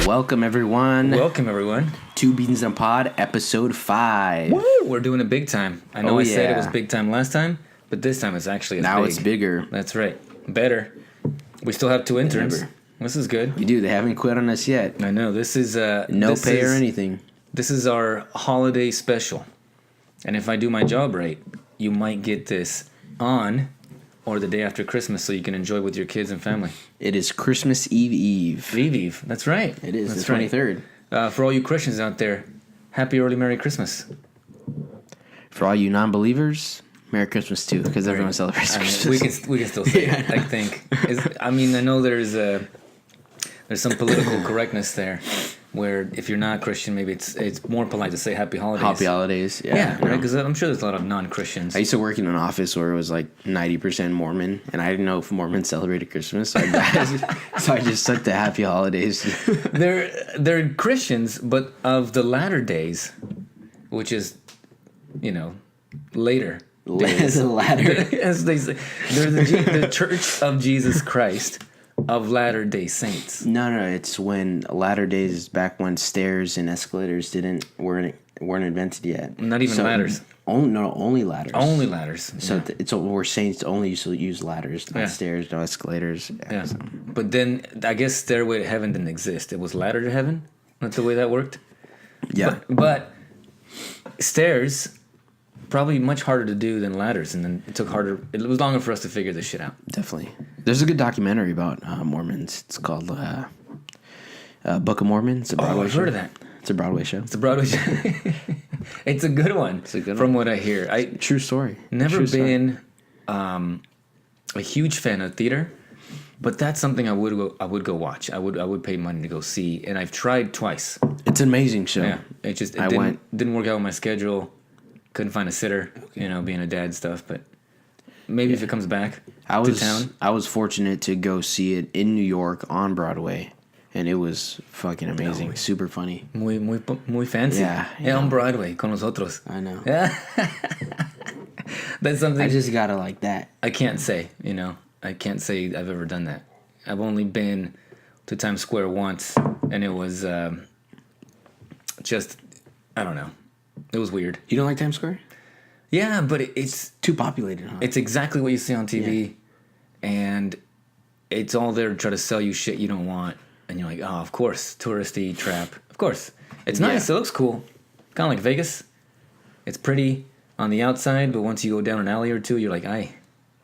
Welcome, everyone. Welcome, everyone. Two Beans and a Pod, episode 5. Woo! We're doing it big time. I know said it was big time last time, but this time it's actually now big. It's bigger. That's right. Better. We still have 2 interns. Never. This is good. We do. They haven't quit on us yet. I know. This is no pay or anything. This is our holiday special. And if I do my job right, you might get this on or the day after Christmas so you can enjoy with your kids and family. It is Christmas Eve. Eve. That's right. It is. That's the 23rd. Right. For all you Christians out there, happy early Merry Christmas. For all you non-believers, Merry Christmas too, because everyone celebrates Christmas. We can still say it, I think. I know there's some political correctness there, where if you're not Christian, maybe it's more polite to say Happy Holidays. Happy Holidays, yeah. Right? Because I'm sure there's a lot of non-Christians. I used to work in an office where it was like 90% Mormon, and I didn't know if Mormons celebrated Christmas, so I just stuck to Happy Holidays. They're Christians, but of the latter days, which is, later. The latter. As they say, they're the Church of Jesus Christ of Latter-day Saints. No, it's when latter days is back when stairs and escalators weren't invented yet. Not even ladders. Only ladders. Only ladders. So we're saints only used to use ladders, not stairs, no escalators. Yeah. But then I guess Stairway to Heaven didn't exist. It was Ladder to Heaven. That's the way that worked. Yeah. But stairs probably much harder to do than ladders, and then it was longer for us to figure this shit out. Definitely. There's a good documentary about Mormons. It's called Book of Mormon. It's a Broadway show. I've heard of that. It's a Broadway show. It's a Broadway show. It's a good one. From what I hear. True story. Never been a huge fan of theater, but that's something I would go watch. I would pay money to go see, and I've tried twice. It's an amazing show. Yeah. It didn't work out with my schedule. Couldn't find a sitter, being a dad stuff, but maybe if it comes back to town. I was fortunate to go see it in New York on Broadway, and it was fucking amazing. Super funny. Muy fancy. Yeah. On Broadway, con nosotros. I know. Yeah. That's something I just gotta like that. I can't say, I can't say I've ever done that. I've only been to Times Square once, and it was just, I don't know. It was weird. You don't like Times Square? Yeah, but it's too populated, huh? It's exactly what you see on TV, and it's all there to try to sell you shit you don't want, and you're like, oh, of course, touristy trap. Of course, it's nice. It looks cool, kind of like Vegas. It's pretty on the outside, but once you go down an alley or two, you're like, I'm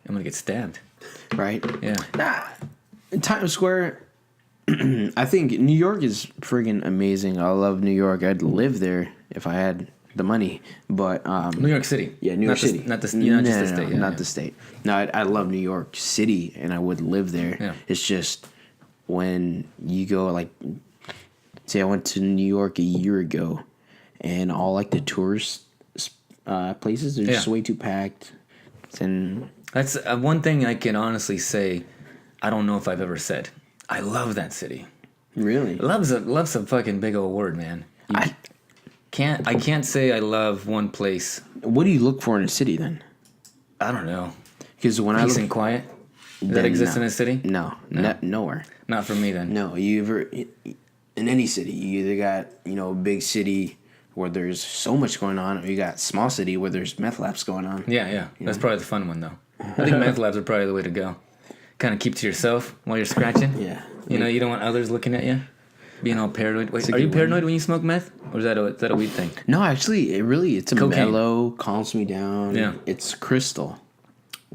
gonna get stabbed. Right? Yeah. Times Square. I think New York is friggin' amazing. I love New York. I'd live there if I had the money, but New York City. Yeah, New York City. Not the state. Yeah, not the state. No, I love New York City, and I would live there. Yeah. It's just when you go, like, say I went to New York a year ago, and all like the tourist places are just way too packed. And that's one thing I can honestly say. I don't know if I've ever said. I love that city. Really, love's a fucking big old word, man. I can't say I love one place. What do you look for in a city then? I don't know. Because when peace and quiet that exists in a city? No. Nowhere. Not for me then. No, in any city, you either got a big city where there's so much going on, or you got small city where there's meth labs going on. Yeah. That's probably the fun one though. I think meth labs are probably the way to go. Kind of keep to yourself while you're scratching. Yeah. You don't want others looking at you. Being all paranoid. Wait, are you paranoid when you smoke meth? Or is that a weed thing? No, actually, it's a cocaine. Mellow, calms me down. Yeah. It's crystal.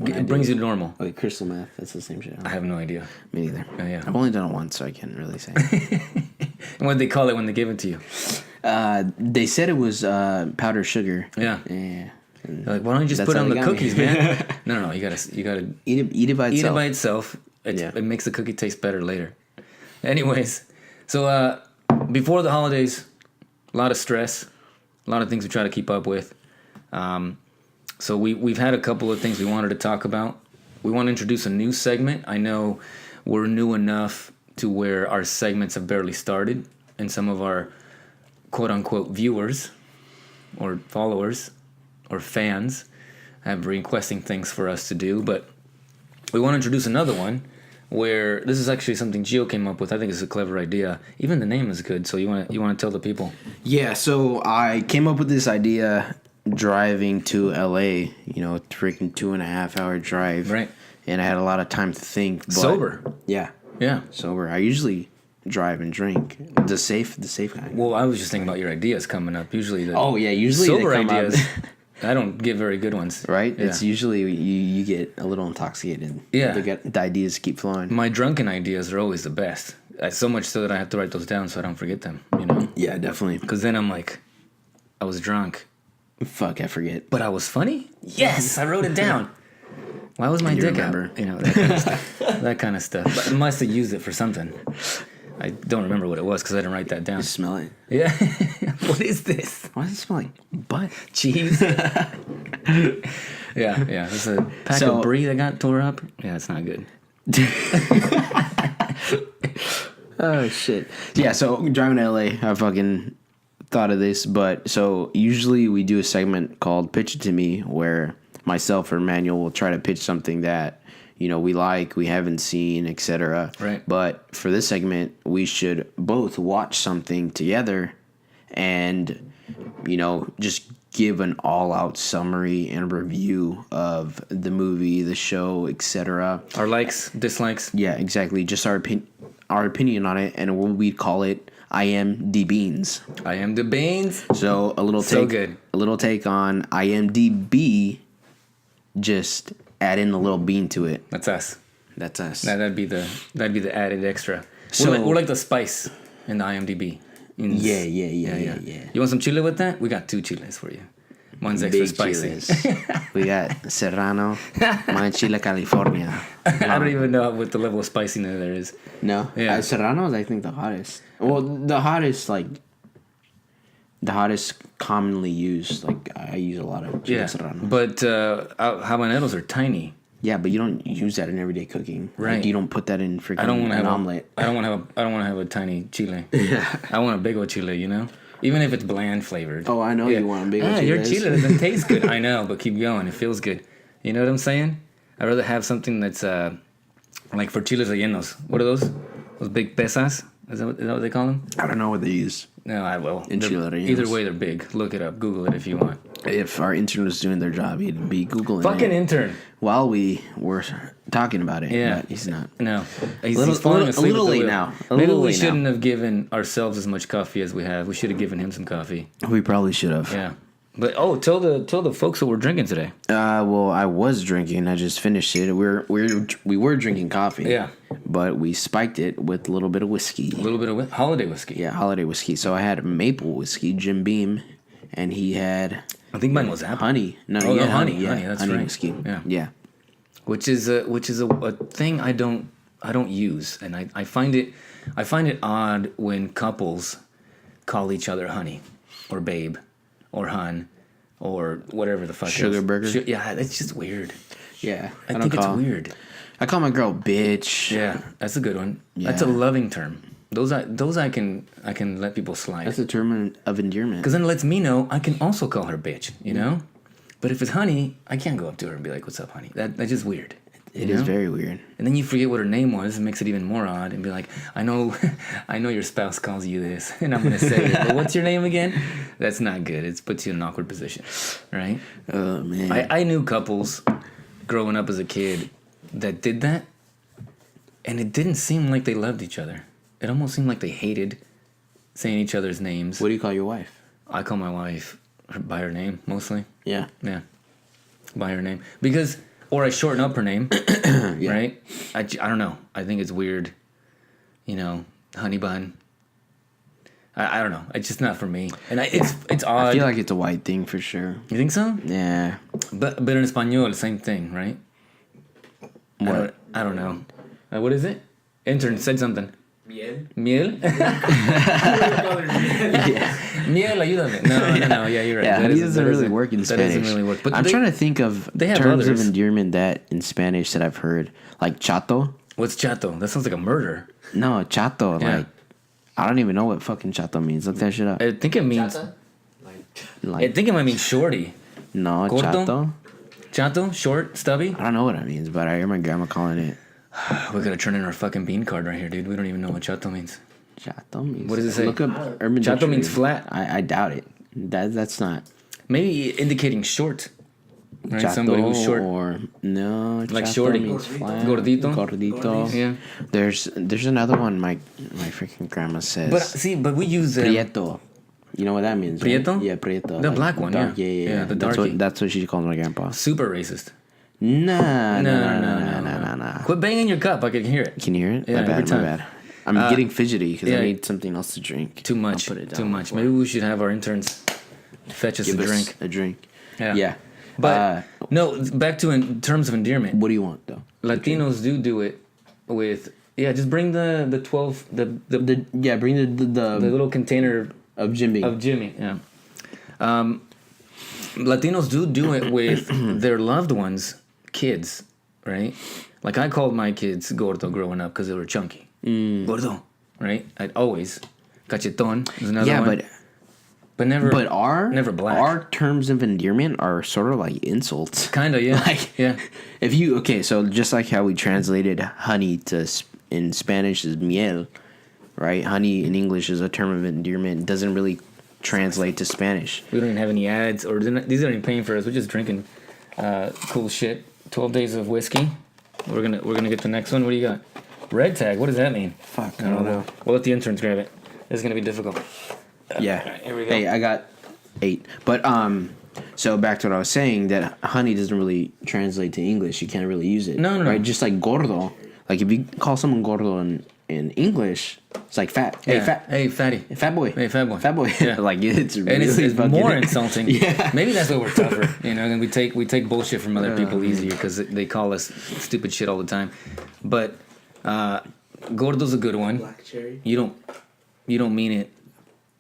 It brings you to normal. Okay, crystal meth, that's the same shit. I have no idea. Me neither. Oh, yeah. I've only done it once, so I can't really say. And what do they call it when they give it to you? They said it was powdered sugar. Yeah. Yeah. They're like, why don't you just put it on the cookies, man? No, you gotta eat it by itself. Eat it by itself. It makes the cookie taste better later. Anyways, so before the holidays, a lot of stress, a lot of things we try to keep up with. So we've had a couple of things we wanted to talk about. We want to introduce a new segment. I know we're new enough to where our segments have barely started, and some of our quote-unquote viewers or followers or fans have requesting things for us to do, but we want to introduce another one where this is actually something Gio came up with. I think it's a clever idea. Even the name is good. So you want to tell the people? Yeah, so I came up with this idea driving to LA, freaking 2.5 hour drive. Right. And I had a lot of time to think. But Sober. Yeah. Yeah. Sober. I usually drive and drink. The safe kind. Well, I was just thinking about your ideas coming up. Usually usually sober they come ideas. out. I don't get very good ones. Right? Yeah. It's usually you get a little intoxicated. Yeah. The ideas keep flowing. My drunken ideas are always the best. So much so that I have to write those down so I don't forget them, Yeah, definitely. Because then I'm like, I was drunk. Fuck, I forget. But I was funny? Yes, I wrote it down. Why was my You dick remember. out? That kind of stuff. That kind of stuff. But I must have used it for something. I don't remember what it was because I didn't write that down. You smell it. Yeah. What is this? Why does it smell like butt? Cheese? yeah. There's a pack of brie that got tore up. Yeah, it's not good. Oh, shit. Yeah, so driving to LA, I fucking thought of this. But so usually we do a segment called Pitch It To Me where myself or Manuel will try to pitch something that, we like, we haven't seen, etc. Right. But for this segment, we should both watch something together and, just give an all-out summary and review of the movie, the show, etc. Our likes, dislikes. Yeah, exactly. Just our opinion on it, and we'd call it I Am D Beans. I am the Beans. So a little So take, good. a little take on IMDb. Just add in a little bean to it. That's us. That's us. That'd be the added extra. So- We're like the spice in the IMDb. Yeah. You want some chile with that? We got 2 chiles for you. One's extra Big spicy. chiles. We got Serrano, mine Chile, California. I don't even know what the level of spiciness there is. No, Yeah. Serrano is I think the hottest. Well, the hottest commonly used. Like I use a lot of Chile Serrano. But habaneros are tiny. Yeah, but you don't use that in everyday cooking. Right. Like, you don't put that in freaking I don't want to an have omelet. I don't want to have a tiny chile. I want a big old chile. Even if it's bland flavored. Oh, I know you want a big old your chiles. chile doesn't taste good. I know, but keep going. It feels good. You know what I'm saying? I'd rather have something that's like for chiles rellenos. What are those? Those big pesas? Is that what they call them? I don't know what they use. No, I will. Enchiladas. Either way, they're big. Look it up. Google it if you want. If our intern was doing their job, he'd be Googling Fucking it intern. while we were talking about it. Yeah. But he's not. No. He's Little- falling a asleep little at the late wheel. now. A Maybe little we late now. shouldn't have given ourselves as much coffee as we have. We should have given him some coffee. We probably should have. Yeah. But tell the folks what we're drinking today. Well, I was drinking. I just finished it. We were drinking coffee. Yeah. But we spiked it with a little bit of whiskey. A little bit of holiday whiskey. Yeah, holiday whiskey. So I had maple whiskey, Jim Beam, and he had I think mine was apple. honey. No, Oh, yeah, no, honey. Yeah, Honey, that's right. whiskey. Yeah. Yeah. Which is a thing I don't use, and I find it odd when couples call each other honey, or babe, or hun, or whatever the fuck. Sugar it is. burger? Yeah, that's just weird. Yeah. I think it's weird. I call my girl bitch. Yeah, that's a good one. That's a Yeah. loving term. Those I can let people slide. That's a term of endearment. Because then it lets me know I can also call her bitch, But if it's honey, I can't go up to her and be like, "What's up, honey?" That's just weird. It is very weird. And then you forget what her name was, and makes it even more odd. And be like, "I know, I know your spouse calls you this, and I'm gonna say it. But what's your name again?" That's not good. It puts you in an awkward position, right? Oh man. I knew couples growing up as a kid that did that, and it didn't seem like they loved each other. It almost seemed like they hated saying each other's names. What do you call your wife? I call my wife by her name mostly. Yeah. Yeah, by her name or I shorten up her name. Yeah. Right? I don't know. I think it's weird. Honey bun. I don't know. It's just not for me. And it's odd. I feel like it's a white thing for sure. You think so? Yeah. But in Espanol, same thing, right? What? I don't know. What is it? Intern said something. Miel. Miel? Miel, ayúdame. No. Yeah, you're right. Yeah, That he isn't- doesn't that really isn't- work in that Spanish. doesn't really work. But I'm trying to think of they have terms others. of endearment that in Spanish that I've heard, like chato. What's chato? That sounds like a murder. No, chato. Yeah. Like I don't even know what fucking chato means. Look that shit up. I think it means. Chata? I Like think it might mean shorty. no Corto? chato. Chato, short, stubby. I don't know what it means, but I hear my grandma calling it. We gotta turn in our fucking bean card right here, dude. We don't even know what chato means. Chato means. What does it say? Look up Urban Chato Dictionary. means flat. I doubt it. That's not. Maybe indicating short. Right? Chato Somebody who's short. or no. Like chato shorty. means flat. Gordito. Gordito. Yeah. There's another one. My freaking grandma says. But we use Prieto. You know what that means? Prieto? Right? Yeah, Prieto. The black one, dark, yeah. yeah. Yeah, the that's darkie. that's what she calls my grandpa. super racist. Nah. No. Quit banging your cup. I can hear it. Can you hear it? Yeah, my every bad, time. my bad. I'm getting fidgety because yeah. I need something else to drink. Too much. I'll put it down Too much. before. Maybe we should have our interns fetch us Give a us drink. a drink. Yeah. Yeah. But no, back to in terms of endearment. What do you want though? Latinos do it with just bring the 12 the Bring the little container of Jimmy. of Jimmy. Yeah. Latinos do it with their loved ones, kids, right? Like I called my kids gordo growing up because they were chunky. Gordo, right? I'd always cacheton is another one. But never. But never black. Our terms of endearment are sort of like insults. Kinda, yeah. Like, yeah. If you so just like how we translated honey to in Spanish is miel, right? Honey in English is a term of endearment. It doesn't really translate to Spanish. We don't even have any ads, or these aren't even paying for us. We're just drinking cool shit. 12 days of whiskey. We're gonna get the next one. What do you got? Red tag. What does that mean? Fuck, I don't know. We'll let the interns grab it. This is gonna be difficult. Yeah. Alright, here we go. Hey, I got 8. But so back to what I was saying, that honey doesn't really translate to English. You can't really use it. No. Right? Just like gordo. Like if you call someone gordo in English, it's like fat. Hey, Yeah. fat. Hey, fatty. Fat boy. Hey, fat boy. Fat boy. Yeah. Like it's really And it's fucking- more insulting. Yeah. Maybe that's why we're tougher. And we take bullshit from other people easier because they call us stupid shit all the time. But gordo's a good one. Black cherry. You don't mean it.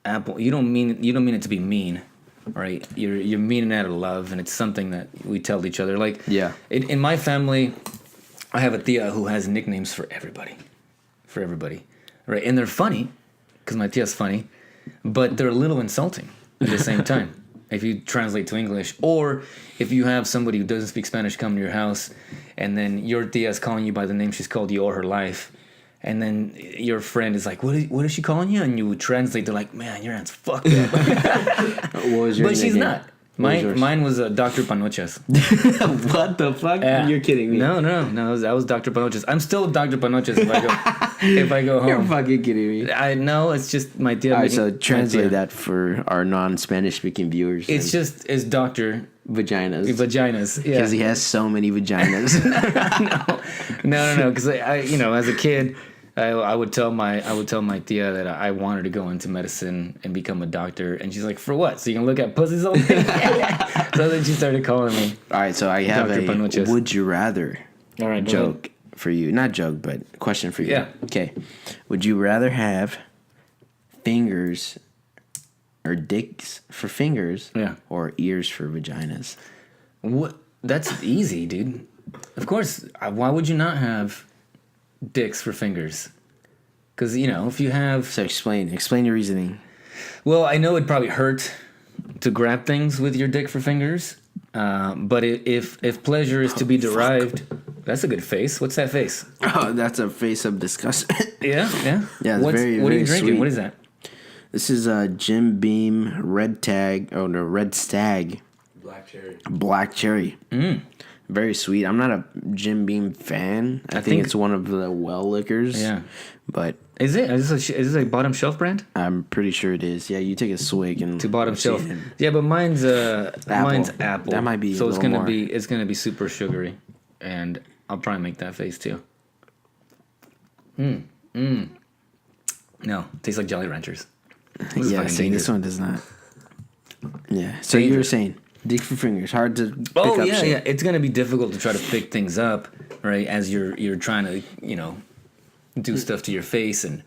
Apple. You don't mean it to be mean, right? You're meaning it out of love, and it's something that we tell each other. Like Yeah. in my family, I have a tia who has nicknames for everybody, right? And they're funny, because my tia's funny, but they're a little insulting at the same time. If you translate to English, or if you have somebody who doesn't speak Spanish come to your house, and then your tia's calling you by the name she's called you all her life. And then your friend is like, what is she calling you? And you would translate, they're like, man, your aunt's fucked up. What was your But she's nickname? not. What was yours? Mine was Dr. Panochas. What the fuck? Yeah. You're kidding me. No, I was Dr. Panochas. I'm still Dr. Panochas if I go You're home. fucking kidding me. I know, it's just my tia. All right, so my translate tia. that for our non-Spanish speaking viewers. It's Dr. vaginas. Vaginas. Yeah. Because he has so many vaginas. No. Because I as a kid, I would tell my tia that I wanted to go into medicine and become a doctor, and she's like, "For what? So you can look at pussies all day?" So then she started calling me. All right, so I have Dr. a Panochas. would you rather All right, go joke for you. Not joke, but question for you. Yeah. Okay. Would you rather have fingers or dicks for fingers Yeah. or ears for vaginas? What? That's easy, dude. Of course. Why would you not have dicks for fingers? Because if you have. So explain your reasoning. Well, I know it'd probably hurt to grab things with your dick for fingers, but if pleasure is to be derived, that's a good face. What's that face? Oh, that's a face of disgust. Yeah. Yeah, it's What are you very drinking? sweet. What is that? This is a Jim Beam Red Tag. Oh no, Red Stag Black cherry. Black Cherry. Very sweet. I'm not a Jim Beam fan. I think think- it's one of the well liquors. Yeah. But Is this a bottom shelf brand? I'm pretty sure it is. Yeah, you take a swig and To bottom see shelf. it. Yeah, but mine's apple. That might be a So it's little gonna more. it's gonna be super sugary, and I'll probably make that face too. No, tastes like Jolly Ranchers. This is Yeah, fucking see, dangerous. this one does not. Yeah. So you were Dangerous. saying dick for fingers, hard to pick Oh up yeah, shit. yeah. It's gonna be difficult to try to pick things up, right? As you're trying to do stuff to your face and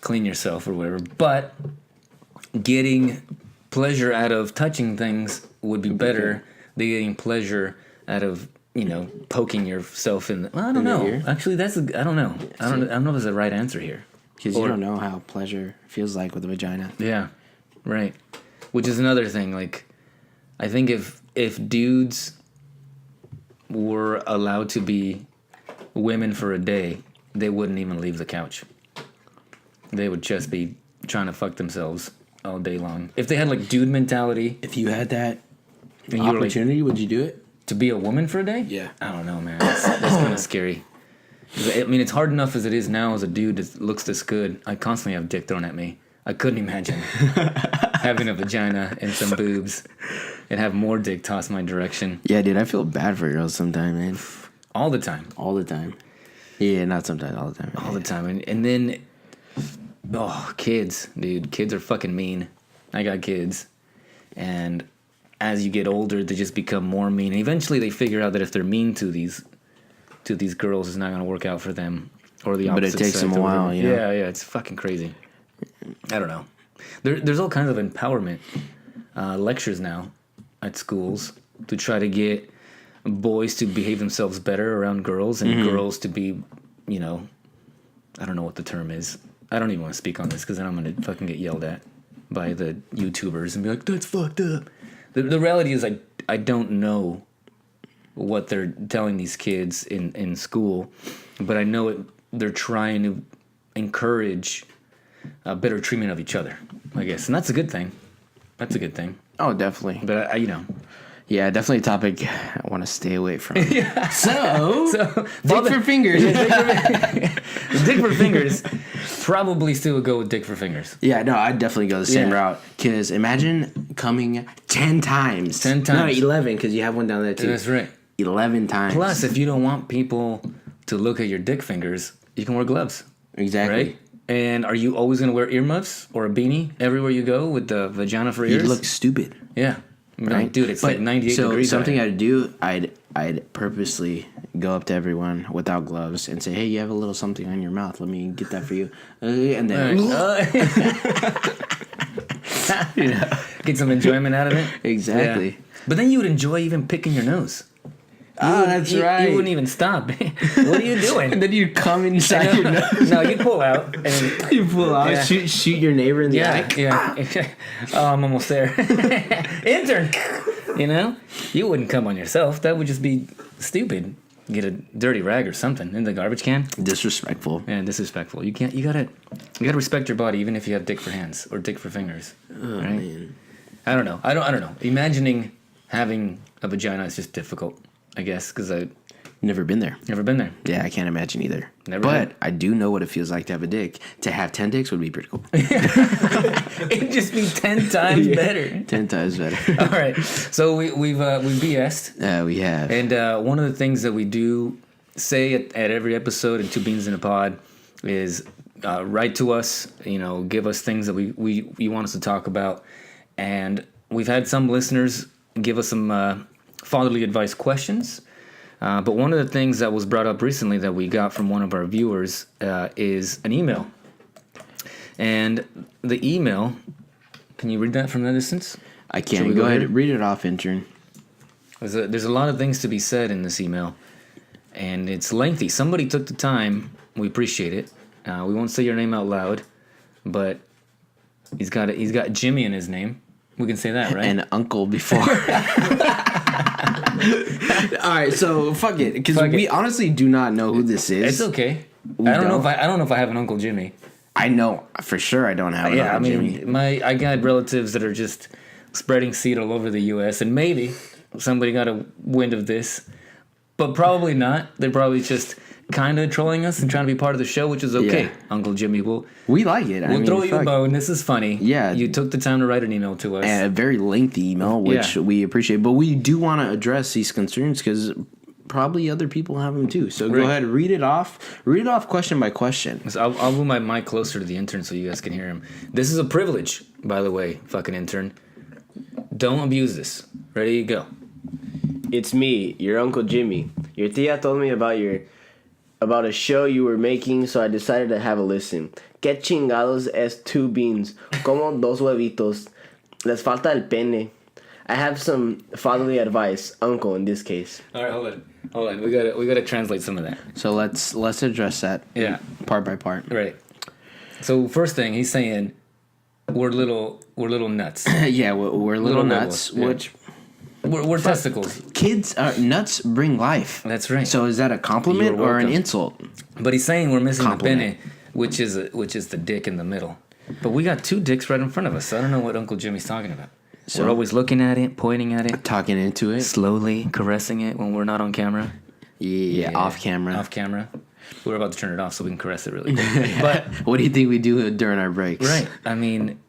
clean yourself or whatever. But getting pleasure out of touching things would be better than getting pleasure out of poking yourself in. Well, I don't In the know. ear? Actually, I don't know. I don't know if there's a right answer here. Because you Or- don't know how pleasure feels like with a vagina. Yeah, right. Which is another thing. Like, I think if dudes were allowed to be women for a day, they wouldn't even leave the couch. They would just be trying to fuck themselves all day long. If they had like dude mentality, If you had that and you were, like, opportunity, would you do it? to be a woman for a day? Yeah. I don't know, man. That's kind of scary. I mean, it's hard enough as it is now as a dude that looks this good. I constantly have dick thrown at me. I couldn't imagine having a vagina and some boobs and have more dick tossed my direction Yeah, dude, I feel bad for girls sometimes, man. all the time. All the time. Yeah, not sometimes, all the time. All the time. And then, kids, dude. Kids are fucking mean. I got kids. And as you get older, they just become more mean. And eventually they figure out that if they're mean to these girls, it's not going to work out for them. Or the opposite. But it takes sex them a or while, whatever. you know? Yeah, it's fucking crazy. I don't know. There's all kinds of empowerment lectures now at schools to try to get boys to behave themselves better around girls and girls to be, you know, I don't know what the term is. I don't even want to speak on this because then I'm going to fucking get yelled at by the YouTubers and be like, that's fucked up. The reality is I don't know what they're telling these kids in school, but I know they're trying to encourage a better treatment of each other, I guess. And that's a good thing. That's a good thing. Oh, definitely. But, you know. Yeah, definitely a topic I want to stay away from. Yeah. So Dick for fingers. Dick for fingers. Probably still would go with dick for fingers. Yeah, no, I'd definitely go the same Yeah. route. Because imagine coming 10 times. 10 times. No, 11, because you have one down there too. That's right. 11 times. Plus, if you don't want people to look at your dick fingers, you can wear gloves. Exactly. Right? And are you always going to wear earmuffs or a beanie everywhere you go with the vagina for ears? You'd look stupid. Yeah. Right? Dude, it's like 98 so degrees. something out. I'd do, I'd purposely go up to everyone without gloves and say, hey, you have a little something on your mouth. Let me get that for you. And then... Get some enjoyment out of it. Exactly. Yeah. But then you would enjoy even picking your nose. That's right. You wouldn't even stop. What are you doing? And then you'd come inside your nose. No, you pull out and You pull out, Yeah. shoot your neighbor in the eye. yeah. Oh, I'm almost there. Intern. You know, you wouldn't come on yourself. That would just be stupid. Get a dirty rag or something in the garbage can. Disrespectful. Yeah, disrespectful. You gotta respect your body, even if you have dick for hands or dick for fingers. Oh, right? man. I don't know. I don't know. Imagining having a vagina is just difficult, I guess, because I've Never been there. never been there. Yeah, I can't imagine either. Never But been. I do know what it feels like to have a dick. To have 10 dicks would be pretty cool. It'd just be 10 times better. 10 times better. All right. So we've BS'd. We have. And one of the things that we do say at every episode in Two Beans in a Pod is write to us, you know, give us things that you want us to talk about. And we've had some listeners give us some fatherly advice questions. But one of the things that was brought up recently that we got from one of our viewers is an email. And the email, can you read that from the distance? I Should can't. we Go go ahead. ahead? Read it off, intern. There's a lot of things to be said in this email, and it's lengthy. Somebody took the time. We appreciate it. We won't say your name out loud, but he's got Jimmy in his name. We can say that, right? And uncle before. All right, so fuck it, because we honestly do not know who this is. It's okay. We I don't know don't? if I have an Uncle Jimmy. I know for sure I don't have an Yeah, I Uncle mean, Jimmy. I got relatives that are just spreading seed all over the U.S. and maybe somebody got a wind of this, but probably not. They're probably just kind of trolling us and trying to be part of the show, which is okay. Yeah. Uncle Jimmy, we'll We like it. We'll throw you a fuck. bone. This is funny. Yeah. You took the time to write an email to us. And a very lengthy email, which Yeah. we appreciate. But we do want to address these concerns because probably other people have them too. So go Right. ahead, read it off. Read it off question by question. So I'll move my mic closer to the intern so you guys can hear him. This is a privilege, by the way, fucking intern. Don't abuse this. Ready, go. It's me, your Uncle Jimmy. Your tia told me about a show you were making, so I decided to have a listen. ¿Qué chingados es two beans? Como dos huevitos. Les falta el pene. I have some fatherly advice, uncle in this case. All right, hold on. We gotta translate some of that. So let's address that Yeah. part by part. Right. So first thing he's saying, we're little nuts. Yeah, we're little nuts, nibbles, yeah. which We're testicles. kids nuts bring life. That's right. So is that a compliment You're or an welcome. insult? But he's saying we're missing the Compliment. pene, which is the dick in the middle. But we got two dicks right in front of us. So I don't know what Uncle Jimmy's talking about. So- We're always looking at it, pointing at it, Talking into it. slowly caressing it when we're not on camera. Yeah, off camera. Off camera. We're about to turn it off so we can caress it really quick. But What do you think we do during our breaks? right, I mean,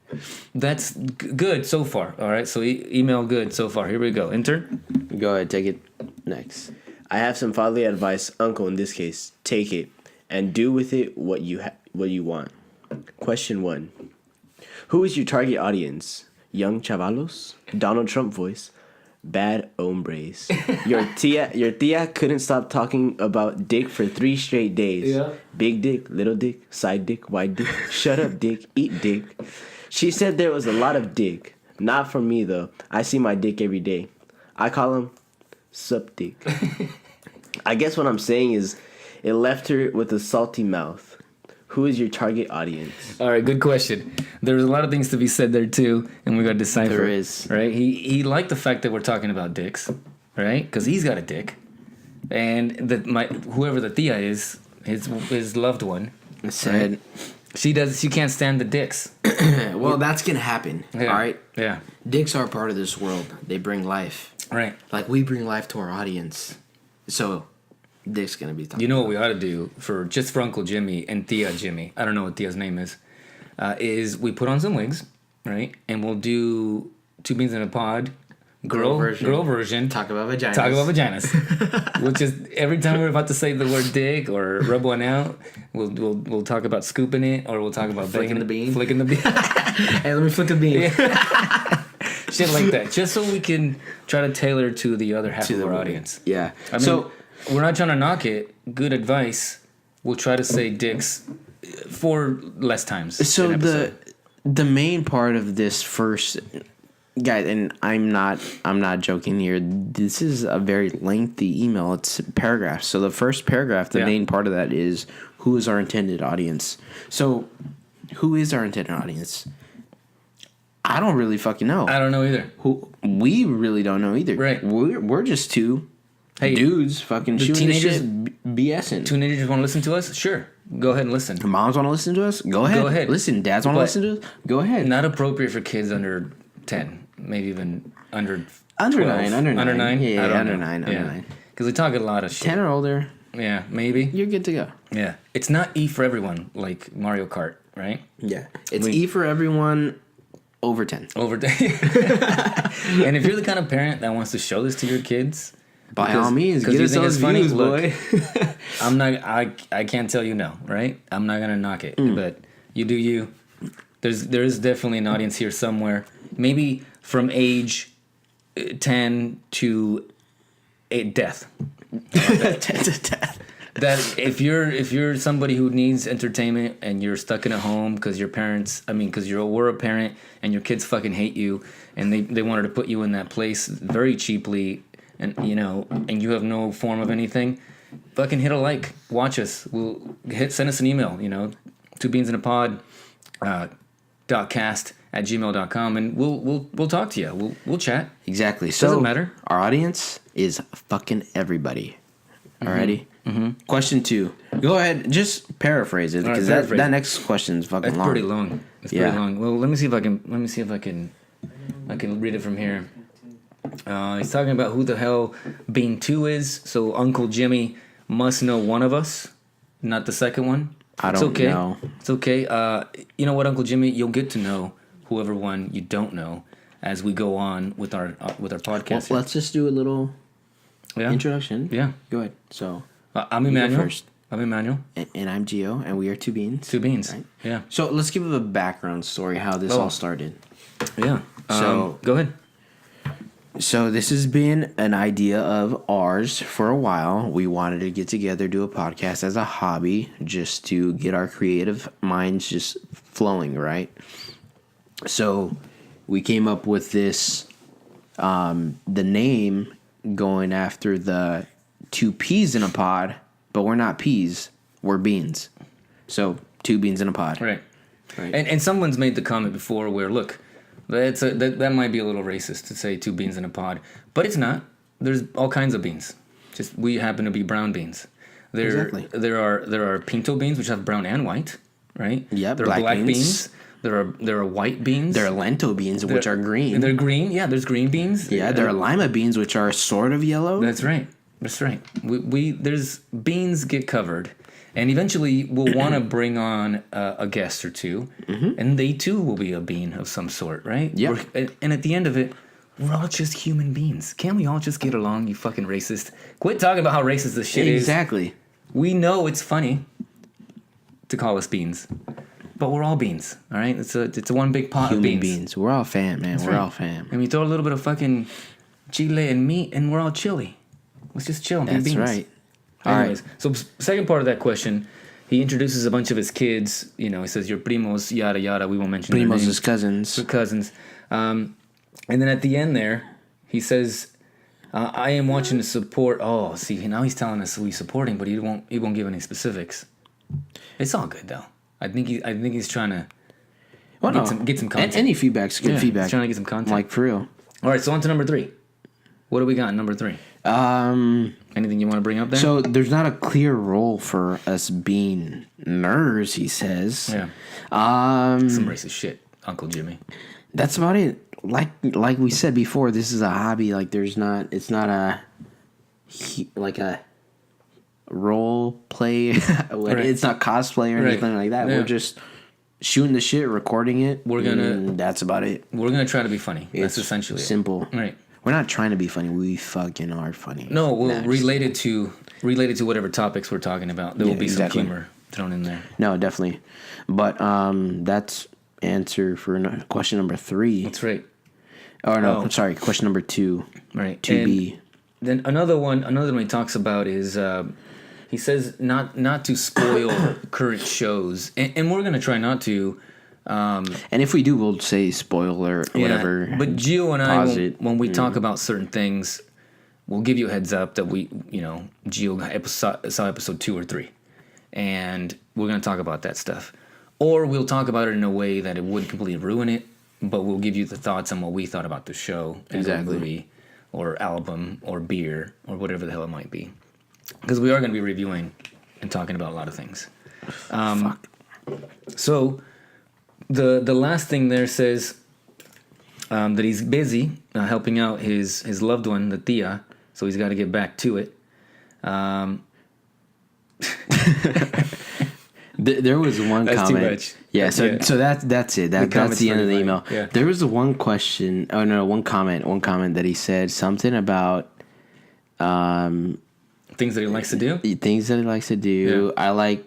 that's good so far. All right, so email good so far. Here we go. Intern. Go ahead, take it next. I have some fatherly advice, uncle. In this case, take it and do with it what you want. Question 1: Who is your target audience? Young chavalos? Donald Trump voice. Bad hombres. Your tia couldn't stop talking about dick for 3 straight days. Yeah. Big dick, little dick, side dick, wide dick. Shut up, dick. Eat dick. She said there was a lot of dick. Not from me though. I see my dick every day. I call him sup dick. I guess what I'm saying is, it left her with a salty mouth. Who is your target audience? All right, good question. There's a lot of things to be said there too, and we got to decipher. There is. Right. He liked the fact that we're talking about dicks, right? Because he's got a dick, and whoever the tia is, his loved one, Said, she can't stand the dicks. well, that's gonna happen. Yeah. All right. Yeah. Dicks are a part of this world. They bring life. Right. Like we bring life to our audience. So, Dick's gonna be talking. You know what we ought to do for Uncle Jimmy and Tia Jimmy? I don't know what Tia's name is we put on some wigs, right? And we'll do 2 Beans in a Pod, girl version. Talk about vaginas. Talk about vaginas. Which is every time we're about to say the word dick or rub one out, we'll talk about scooping it, or we'll talk about Flicking the bean. Flicking the bean. Hey, let me flick a bean. Shit like that. Just so we can try to tailor to the other half of our audience. Yeah. I mean, So we're not trying to knock it. Good advice. We'll try to say dicks for less times. So an episode. the main part of this first, guys, and I'm not joking here. This is a very lengthy email. It's paragraphs. So the first paragraph, the Yeah. main part of that is who is our intended audience. So who is our intended audience? I don't really fucking know. I don't know either. We really don't know either. Right. We're just two dudes fucking shooting teenagers- the shit, BSing. Teenagers want to listen to us? Sure. Go ahead and listen. Moms want to listen to us? Go ahead. Go ahead. Listen. Dads want to But- listen to us? Go ahead. Not appropriate for kids under 10. Maybe even under Under 12. 9. Under 9. Under 9? Yeah, I don't under know. 9. Under 9. Because we talk a lot of shit. 10 or older, Yeah, maybe. you're good to go. Yeah. It's not E for everyone like Mario Kart, right? Yeah. It's We- E for everyone over 10. Over And if you're the kind of parent that wants to show this to your kids, By all means, because get you us think those it's funny, views, look, boy. I'm not. I can't tell you no, right? I'm not gonna knock it, but you do you. There is definitely an audience here somewhere. Maybe from age 10 to death. That if you're somebody who needs entertainment and you're stuck in a home because your parents, because you were a parent and your kids fucking hate you and they wanted to put you in that place very cheaply and and you have no form of anything, fucking hit a like, watch us, send us an email, 2beansinapod .cast@gmail.com and we'll talk to you. We'll chat. Exactly. So Doesn't matter. Our audience is fucking everybody. Alrighty. Mm-hmm. Question 2. Go ahead. Just paraphrase it because paraphrase. that next question is fucking That's long. pretty long. It's Yeah. pretty long. Well, let me see if I can read it from here. He's talking about who the hell Bean 2 is. So Uncle Jimmy must know one of us, not the second one. I It's don't okay. know. It's okay. You know what, Uncle Jimmy? You'll get to know whoever one you don't know as we go on with our podcast. Well, let's just do a little yeah. introduction. Yeah. Go ahead. So, I'm you go Emmanuel. first. I'm Emmanuel. And I'm Gio, and we are 2 Beans. 2 Beans. Right. Yeah. So let's give a background story how this all started. Yeah. So- go ahead. So this has been an idea of ours for a while. We wanted to get together, do a podcast as a hobby, just to get our creative minds just flowing, right? So we came up with this, the name going after the 2 peas in a pod, but we're not peas, we're beans. So 2 beans in a pod. Right. Right. And someone's made the comment before where, look, that might be a little racist to say 2 beans in a pod, but it's not. there's all kinds of beans. Just we happen to be brown beans. Exactly. There are pinto beans which have brown and white, right? Yep, There are black black beans. beans. There are white beans. There are lentil beans, which are green. They're green. Yeah, there's green beans. Yeah, there are lima beans, which are sort of yellow. That's right. That's right. We there's beans get covered, and eventually we'll want to bring on a guest or two, and they too will be a bean of some sort, right? Yep. And at the end of it, we're all just human beings. Can't we all just get along? You fucking racist! Quit talking about how racist this shit is. Exactly. We know it's funny to call us beans, but we're all beans. All right, it's a one big pot Human of beans. beans. We're all fam, man. We're right. all fam. And we throw a little bit of fucking chile and meat, and we're all chili. Let's just chill and be That's beans. right. All Anyways, so second part of that question, he introduces a bunch of his kids. You know, he says your primos, yada yada. We won't mention their Primos' names. cousins. Their cousins. And then at the end there, he says, "I am watching to support." Oh, see, now he's telling us who he's supporting, but he won't give any specifics. It's all good though. I think he's trying to Well, get some content. Any feedback's good feedback. He's trying to get some content. Like, for real. All right, so on to number 3. What do we got in number 3? Anything you want to bring up there? So there's not a clear role for us being nerds, he says. yeah, Um, some racist shit, Uncle Jimmy. that's about it. Like we said before, this is a hobby. Like it's not a role play. It's not cosplay or anything like that. Yeah. We're just shooting the shit, recording it. We're that's about it. We're gonna try to be funny. That's It's essentially simple. it. Right. We're not trying to be funny. We fucking are funny. No, well, Nah, just- related to whatever topics we're talking about. There will Yeah, be exactly. some humor thrown in there. No, definitely. But that's answer for question number 3. That's right. Oh no, Oh. I'm sorry. Question number 2. Right. 2B. Then another one he talks about is he says not to spoil current shows, and we're gonna try not to. And if we do, we'll say spoiler or whatever. But Gio and I, Pause it. when we talk about certain things, we'll give you a heads up that Gio saw episode 2 or 3, and we're gonna talk about that stuff, or we'll talk about it in a way that it wouldn't completely ruin it, but we'll give you the thoughts on what we thought about the show, and the Exactly. movie, or album, or beer, or whatever the hell it might be, because we are gonna be reviewing and talking about a lot of things. So. The last thing there says that he's busy helping out his loved one, the tia, so he's got to get back to it. There was one That's too comment. much. Yeah, so Yeah. so that's it. That's comment's the end of the pretty email. funny. Yeah. There was one question. Oh no, one comment that he said something about Things that he likes to do. things that he likes to do. Yeah. I like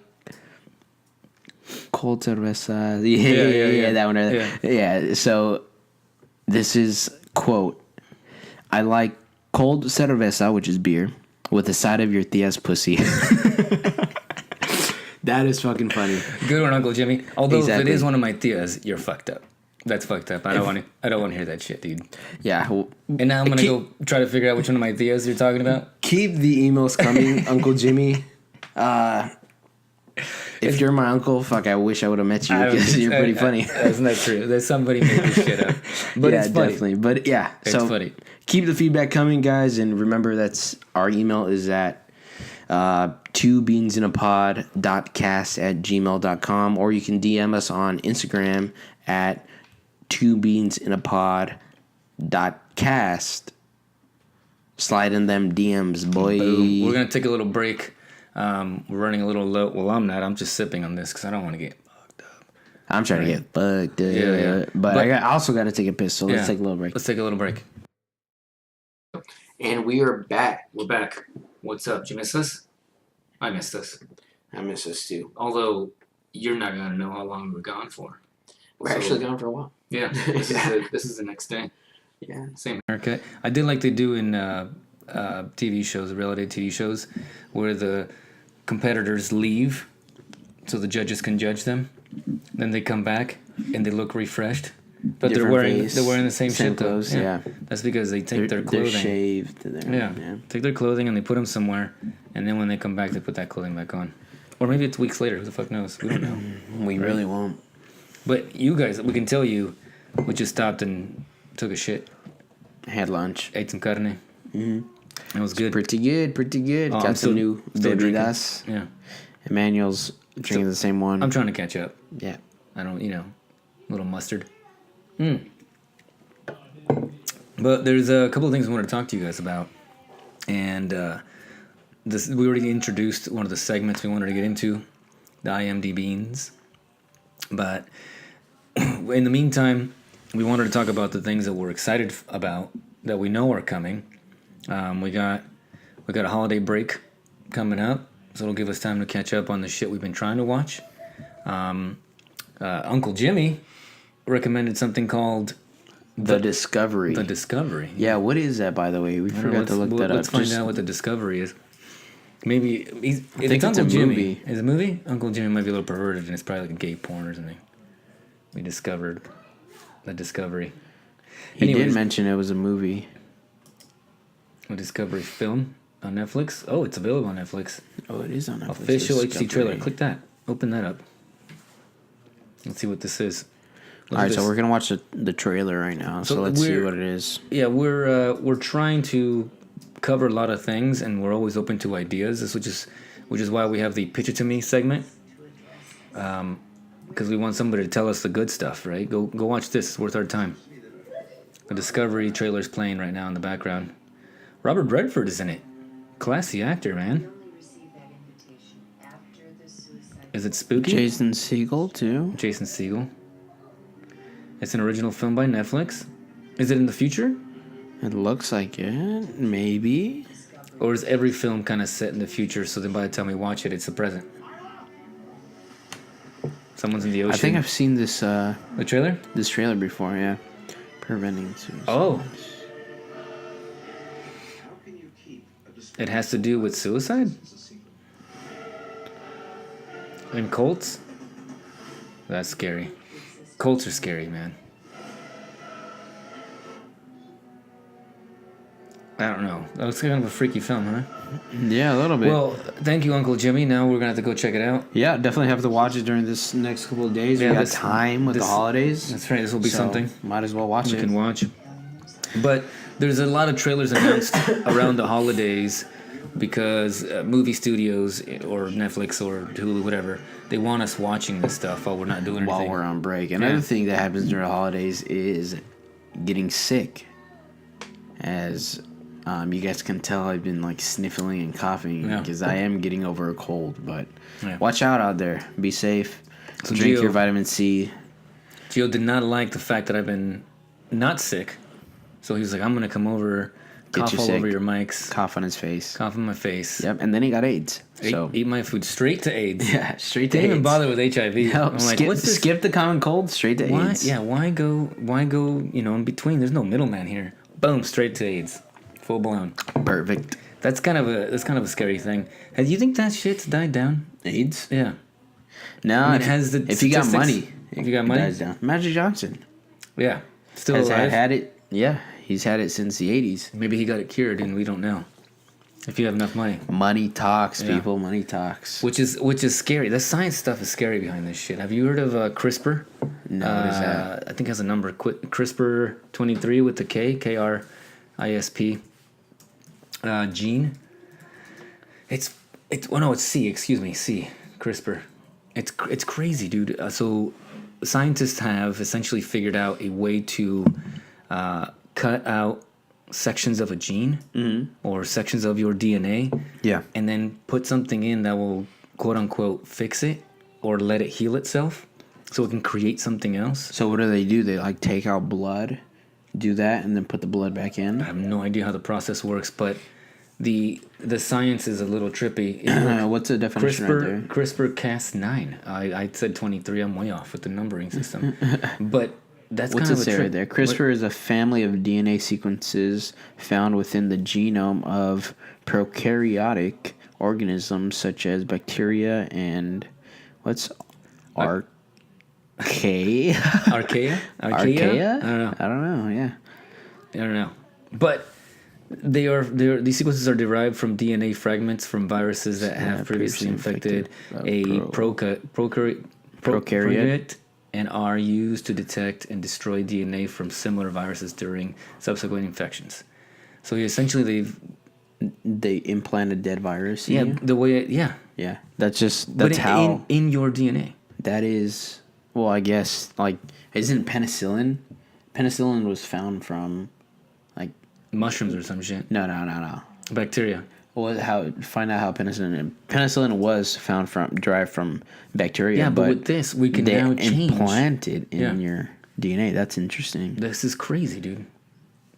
cold cerveza. Yeah, that one. Yeah. So this is quote. I like cold cerveza, which is beer, with the side of your tia's pussy. That is fucking funny. Good one, Uncle Jimmy. Although if Exactly. it is one of my tias, you're fucked up. That's fucked up. I don't want to hear that shit, dude. Yeah. Well, And now I'm gonna go try to figure out which one of my tias you're talking about. keep the emails coming, Uncle Jimmy. If you're my uncle, fuck, I wish I would have met you because you're pretty funny. That's not true. There's somebody made this shit up. But yeah, it's funny. definitely. But yeah, It's so funny. keep the feedback coming, guys, and remember that's our email is at twobeansinapod.cast@gmail.com, or you can DM us on Instagram at twobeansinapod.cast. Slide in them DMs, boy. Boom. We're gonna take a little break. We're running a little low. Well, I'm not. I'm just sipping on this because I don't want to get fucked up. I'm trying to get fucked up. Yeah. But I also got to take a piss, so let's Yeah. take a little break. Let's take a little break. And we are back. We're back. What's up? Did you miss us? I missed us. I miss us too. Although you're not gonna know how long we're gone for. We're actually gone for a while. Yeah. This is the next day. Yeah. Same haircut. I did like they do in TV shows, reality TV shows, where the competitors leave so the judges can judge them. Then they come back and they look refreshed. But Different face, they're wearing the same shit though. clothes, yeah. That's because they take their They're clothing. shaved. Yeah. Take their clothing and they put them somewhere, and then when they come back, they put that clothing back on. Or maybe it's weeks later. Who the fuck knows? We don't know. We really won't. But you guys, we can tell you, we just stopped and took a shit, I had lunch. ate some carne. It was good. Pretty good, pretty good. Oh, I'm Got still- some new still drinking. bebidas. Yeah. Emmanuel's drinking the same one. I'm trying to catch up. Yeah. I don't, little mustard. But there's a couple of things I wanted to talk to you guys about. And we already introduced one of the segments we wanted to get into, the IMDb's. But in the meantime, we wanted to talk about the things that we're excited about, that we know are coming. We got a holiday break coming up, so it'll give us time to catch up on the shit we've been trying to watch. Uncle Jimmy recommended something called The Discovery. The Discovery. Yeah, what is that, by the way? We forgot to look that up. Let's find out what The Discovery is. Maybe if think it's it's a Uncle Jimmy. movie. Is it a movie? Uncle Jimmy might be a little perverted, and it's probably like a gay porn or something. We discovered The Discovery. He did Anyways, mention it was a movie. a Discovery film on Netflix. Oh, it's available on Netflix. Oh, it is on Netflix. Official Discovery. HD trailer. Click that. Open that up. Let's see what this is. Look All at right, so this. we're gonna watch the trailer right now. So let's see we're- what it is. Yeah, we're trying to cover a lot of things, and we're always open to ideas. Which is why we have the Pitch It To Me segment. Because we want somebody to tell us the good stuff, right? Go watch this. It's worth our time. The Discovery trailer's playing right now in the background. Robert Redford is in it. Classy actor, man. Is it spooky? Jason Segel too. Jason Segel. It's an original film by Netflix. Is it in the future? It looks like it. Maybe. Or is every film kind of set in the future, so then by the time we watch it, it's the present? Someone's in the ocean. I think I've seen this The trailer? this trailer before. Yeah. Preventing suicide. Oh. It has to do with suicide? And cults? That's scary. Cults are scary, man. I don't know. That was kind of a freaky film, huh? Yeah, a little bit. Well, thank you, Uncle Jimmy. Now we're going to have to go check it out. yeah, definitely have to watch it during this next couple of days. Yeah, we got this- time with the this- holidays. That's right. This will be so something Might as well watch we it. can watch. But there's a lot of trailers announced around the holidays because movie studios or Netflix or Hulu, whatever, they want us watching this stuff while we're not doing anything. While we're on break. Another Yeah. thing that happens during the holidays is getting sick. As you guys can tell, I've been like sniffling and coughing Yeah. because I am getting over a cold. But Yeah. watch out there. Be safe. So Drink Gio- your vitamin C. Gio did not like the fact that I've been not sick. So he was like, I'm going to come over, Get cough you all sick. over your mics, Cough on his face. cough in my face. Yep, and then he got AIDS. So Eat my food straight to AIDS. yeah, straight to Didn't AIDS. even bother with HIV. No, I'm like, skip, what's this? skip the common cold, straight to Why? AIDS. Yeah, why go, in between? There's no middleman here. Boom, straight to AIDS. Full blown. Perfect. That's kind of a scary thing. Do you think that shit's died down? AIDS? Yeah. No, I mean, has the if you got statistics- money, if you got it money? dies down. Magic Johnson Yeah. Still has alive. had it. Yeah, he's had it since the 80s. Maybe he got it cured and we don't know. If you have enough money. Money talks, Yeah. people. Money talks. Which is scary. The science stuff is scary behind this shit. Have you heard of CRISPR? No, what is that? I think it has a number. CRISPR 23 with the K, KRISP gene. It's C. Excuse me, C. CRISPR. It's crazy, dude. So scientists have essentially figured out a way to cut out sections of a gene or sections of your DNA, Yeah. and then put something in that will quote unquote fix it or let it heal itself, so it can create something else. So what do? They like take out blood, do that, and then put the blood back in. I have no idea how the process works, but the science is a little trippy. What's the definition right there? CRISPR-Cas9. I said 23. I'm way off with the numbering system, but that's What's kind it of a say trip. right there? CRISPR is a family of DNA sequences found within the genome of prokaryotic organisms such as bacteria and what's archaea? Archaea? Archaea? I don't know. Yeah. I don't know. But these sequences are derived from DNA fragments from viruses that have previously infected a prokaryote and are used to detect and destroy DNA from similar viruses during subsequent infections. So essentially they implant a dead virus. Yeah, In you. the way yeah. That's But how in your DNA. that is. Well, I guess like isn't penicillin? Penicillin was found from like Mushrooms or some shit. no. Bacteria. Well, find out how penicillin was found from derived from bacteria. Yeah, but with this, we can now change. Implant it in your DNA. That's interesting. This is crazy, dude.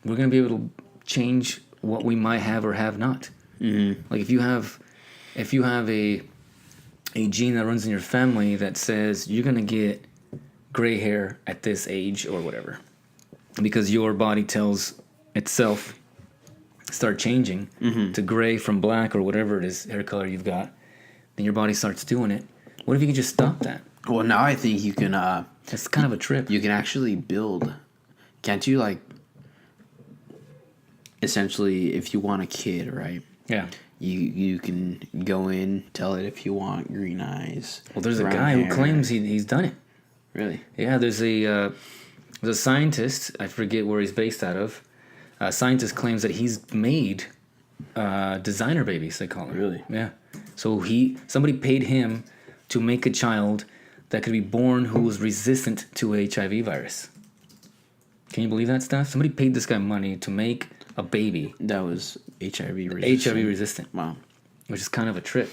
We're gonna be able to change what we might have or have not. Mm-hmm. Like if you have a gene that runs in your family that says you're gonna get gray hair at this age or whatever, because your body tells itself start changing to gray from black or whatever it is hair color you've got, then your body starts doing it. What if you can just stop that? Well, now I think you can. It's kind of a trip. You can actually build. Can't you like? Essentially, if you want a kid, right? Yeah. You can go in, tell it if you want green eyes. Well, there's a brown guy hair. who claims he's done it. Really? Yeah, there's a scientist. I forget where he's based out of. A scientist claims that he's made designer babies. They call them. Really? Yeah. So somebody paid him to make a child that could be born who was resistant to HIV virus. Can you believe that stuff? Somebody paid this guy money to make a baby That was HIV resistant. HIV resistant. Wow. Which is kind of a trip.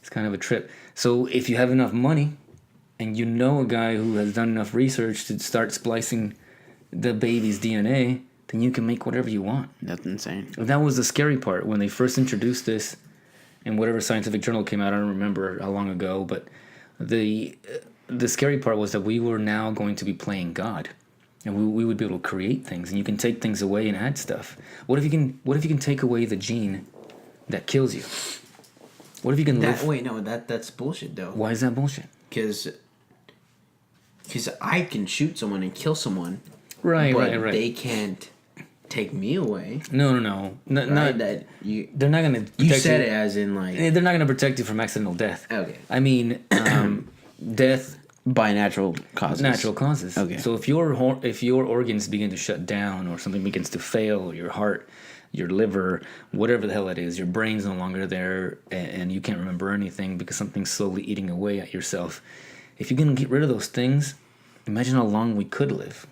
It's kind of a trip. So if you have enough money and you know a guy who has done enough research to start splicing the baby's DNA, then you can make whatever you want. That's insane. And that was the scary part when they first introduced this in whatever scientific journal came out. I don't remember how long ago, but the scary part was that we were now going to be playing God. And we would be able to create things, and you can take things away and add stuff. What if you can take away the gene that kills you? What if you can live? Wait, no, that's bullshit though. Why is that bullshit? Because I can shoot someone and kill someone, Right, but right. they can't take me away. No. Right? Not That you. they're not gonna. You said it as in like They're not gonna protect you from accidental death. Okay. I mean, death. by natural causes. Natural causes. Okay. So if your organs begin to shut down or something begins to fail, your heart, your liver, whatever the hell it is, your brain's no longer there and you can't remember anything because something's slowly eating away at yourself. If you can get rid of those things, imagine how long we could live.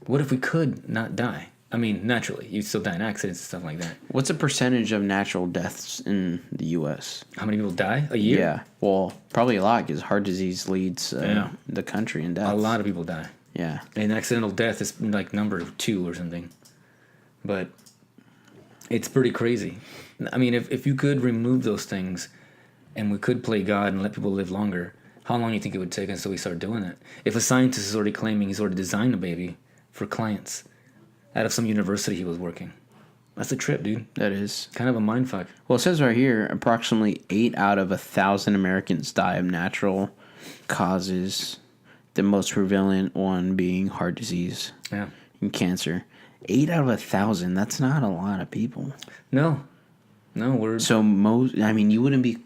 What if we could not die? I mean, naturally, you still die in accidents and stuff like that. What's the percentage of natural deaths in the U.S.? How many people die a year? Yeah, well, probably a lot because heart disease leads the country in deaths. A lot of people die. Yeah. And accidental death is like number 2 or something. But it's pretty crazy. I mean, if you could remove those things and we could play God and let people live longer, how long do you think it would take until we start doing that? If a scientist is already claiming he's already designed a baby for clients out of some university he was working, that's a trip, dude. That is. Kind of a mindfuck. Well, it says right here, approximately 8 out of 1,000 Americans die of natural causes, the most prevalent one being heart disease Yeah. and cancer. 8 out of 1,000, that's not a lot of people. No, we're... So you wouldn't be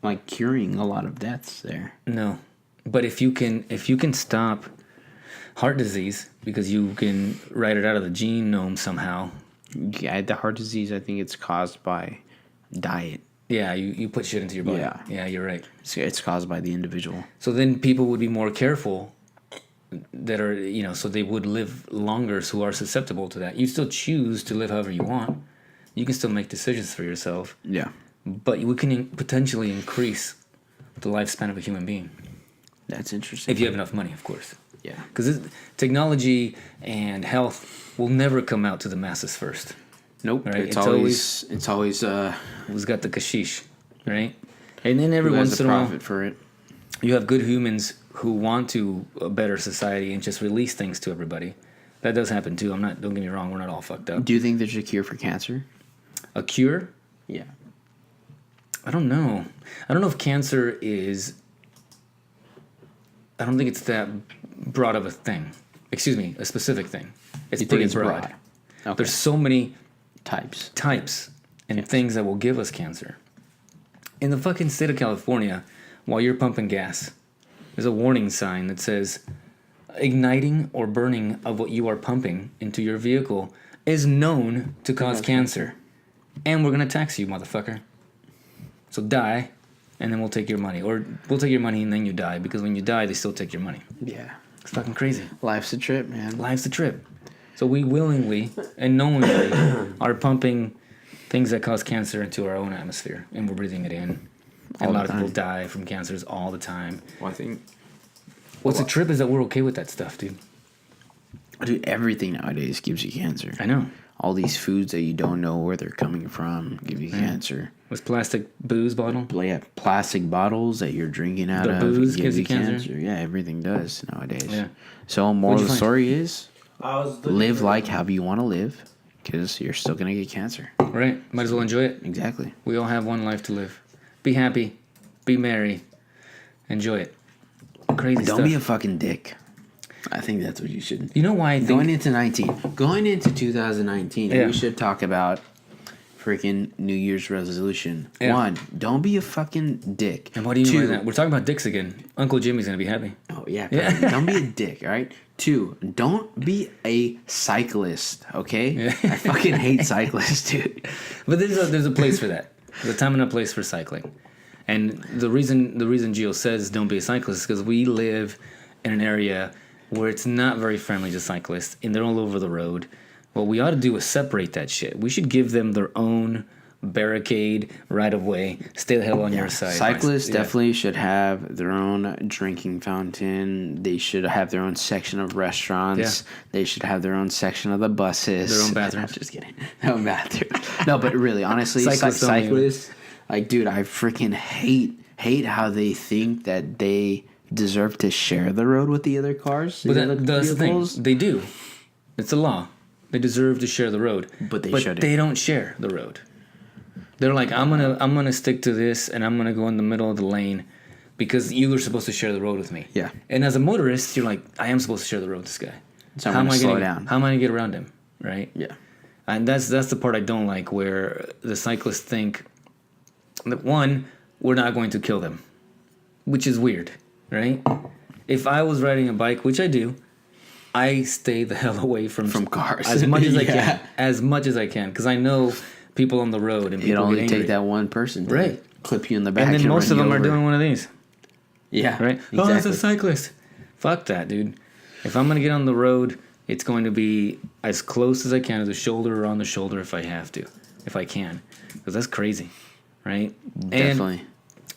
like curing a lot of deaths there. No, but if you can stop heart disease because you can write it out of the genome somehow. Yeah, the heart disease, I think it's caused by diet. Yeah, you put shit into your body. Yeah. You're right. It's caused by the individual. So then people would be more careful that are, so they would live longer who are susceptible to that. You still choose to live however you want. You can still make decisions for yourself. Yeah. But we can potentially increase the lifespan of a human being. That's interesting. If you have enough money, of course. Yeah. Because technology and health will never come out to the masses first. Nope. Right? It's always Who's got the kashish, right? And then every who has once the in a while, profit for it. you have good humans who want to a better society and just release things to everybody. That does happen too. Don't get me wrong, we're not all fucked up. Do you think there's a cure for cancer? A cure? Yeah. I don't know. I don't know if cancer is... I don't think it's that broad of a thing. Excuse me, a specific thing. It's You think pretty it's broad. broad? Okay. There's so many Types. and things that will give us cancer. In the fucking state of California, while you're pumping gas, there's a warning sign that says igniting or burning of what you are pumping into your vehicle is known to cause cancer. and we're gonna tax you, motherfucker. So die, and then we'll take your money, or we'll take your money and then you die, because when you die, they still take your money. Yeah. It's fucking crazy. Life's a trip, man. Life's a trip. So we willingly and knowingly are pumping things that cause cancer into our own atmosphere, and we're breathing it in. And a lot of people die from cancers all the time. Well, I think What's a trip is that we're okay with that stuff, dude. Dude, everything nowadays gives you cancer. I know. All these foods that you don't know where they're coming from give you cancer. Was plastic booze bottle? Yeah, plastic bottles that you're drinking out The of booze gives gives you you cancer? Yeah, everything does nowadays. Yeah. So moral What'd of you the find? story is I live like how you want to live, because you're still gonna get cancer. Right. Might as well enjoy it. Exactly. We all have one life to live. Be happy. Be merry. Enjoy it. Crazy Don't stuff. be a fucking dick. I think that's what you should. You know why I think... Going into 2019, Yeah. we should talk about freaking New Year's resolution. Yeah. 1, don't be a fucking dick. And what do you mean 2, by that? We're talking about dicks again. Uncle Jimmy's going to be happy. Oh yeah, Yeah. don't be a dick, all right? 2, don't be a cyclist, okay? Yeah. I fucking hate cyclists, dude. But there's a place for that. There's a time and a place for cycling. And the reason Gio says don't be a cyclist is because we live in an area where it's not very friendly to cyclists, and they're all over the road. What we ought to do is separate that shit. We should give them their own barricade right of way. Stay the hell on your side. Cyclists Yeah. definitely should have their own drinking fountain. They should have their own section of restaurants. Yeah. They should have their own section of the buses. Their own bathrooms. I'm just kidding. Their own bathroom. No, but really, honestly, Cyclists only. cyclists, like, dude, I freaking hate how they think that they deserve to share the road with the other cars. But the other that's the thing. vehicles. They do. It's a law. They deserve to share the road. But they shouldn't. They don't share the road. They're like, I'm gonna stick to this, and I'm gonna go in the middle of the lane because you were supposed to share the road with me. Yeah. And as a motorist, you're like, I am supposed to share the road with this guy. So I'm gonna slow down. How am I gonna get around him? Right. Yeah. And that's the part I don't like, where the cyclists think that, one, we're not going to kill them, which is weird, right? If I was riding a bike, which I do, I stay the hell away from cars. as much as I Yeah. can, as much as I can, because I know people on the road and It'd people only get angry. take that one person to Right. clip you in the back. And then most of run them you are over. doing one of these, Yeah. right? Exactly. Oh, it's a cyclist. Fuck that, dude. If I'm gonna get on the road, it's going to be as close as I can to the shoulder or on the shoulder if I have to, if I can, because that's crazy, right? Definitely.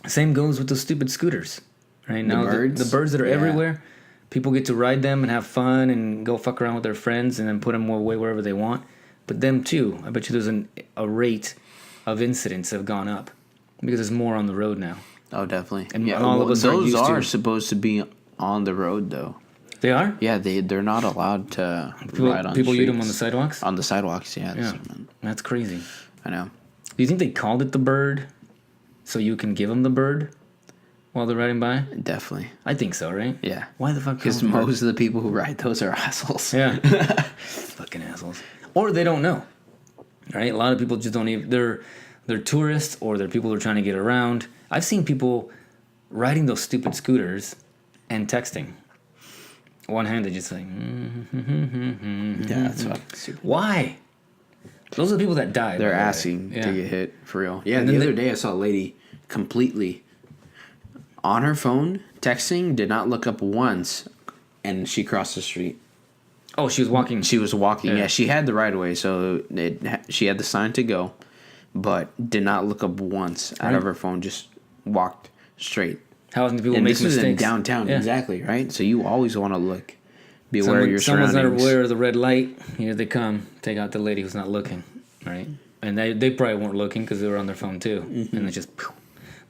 And same goes with those stupid scooters, right? Now birds? the birds that are Yeah. everywhere, people get to ride them and have fun and go fuck around with their friends and then put them away wherever they want. But them too, I bet you there's a rate of incidents have gone up because there's more on the road now. Oh, definitely. And yeah, all of us are those used are to- supposed to be on the road, though. They are? Yeah, they're not allowed to ride on People use them streets. on the sidewalks? On the sidewalks, yeah. Yeah, that's crazy. I know. Do you think they called it the bird so you can give them the bird while they're riding by? Definitely. I think so, right? Yeah. Why the fuck? Because call it the bird? most of the people who ride those are assholes. Yeah. Fucking assholes. Or they don't know. Right? A lot of people just don't even they're tourists or they're people who are trying to get around. I've seen people riding those stupid scooters and texting. One handed just like Yeah, that's fucking stupid. why? Those are the people that die. They're by the way. asking Yeah. to get hit for real. Yeah, And the then other day I saw a lady completely on her phone texting, did not look up once, and she crossed the street. Oh, she was walking. She was walking. Yeah. Yeah, she had the right of way, so she had the sign to go, but did not look up once out of Right. her phone. Just walked straight. How often do people And make this was mistakes? in downtown, Yeah. exactly, right? So you always want to look, be aware of your Someone's not surroundings. aware of the red light. Here they come. Take out the lady who's not looking, right? And they probably weren't looking because they were on their phone too. Mm-hmm. And it's just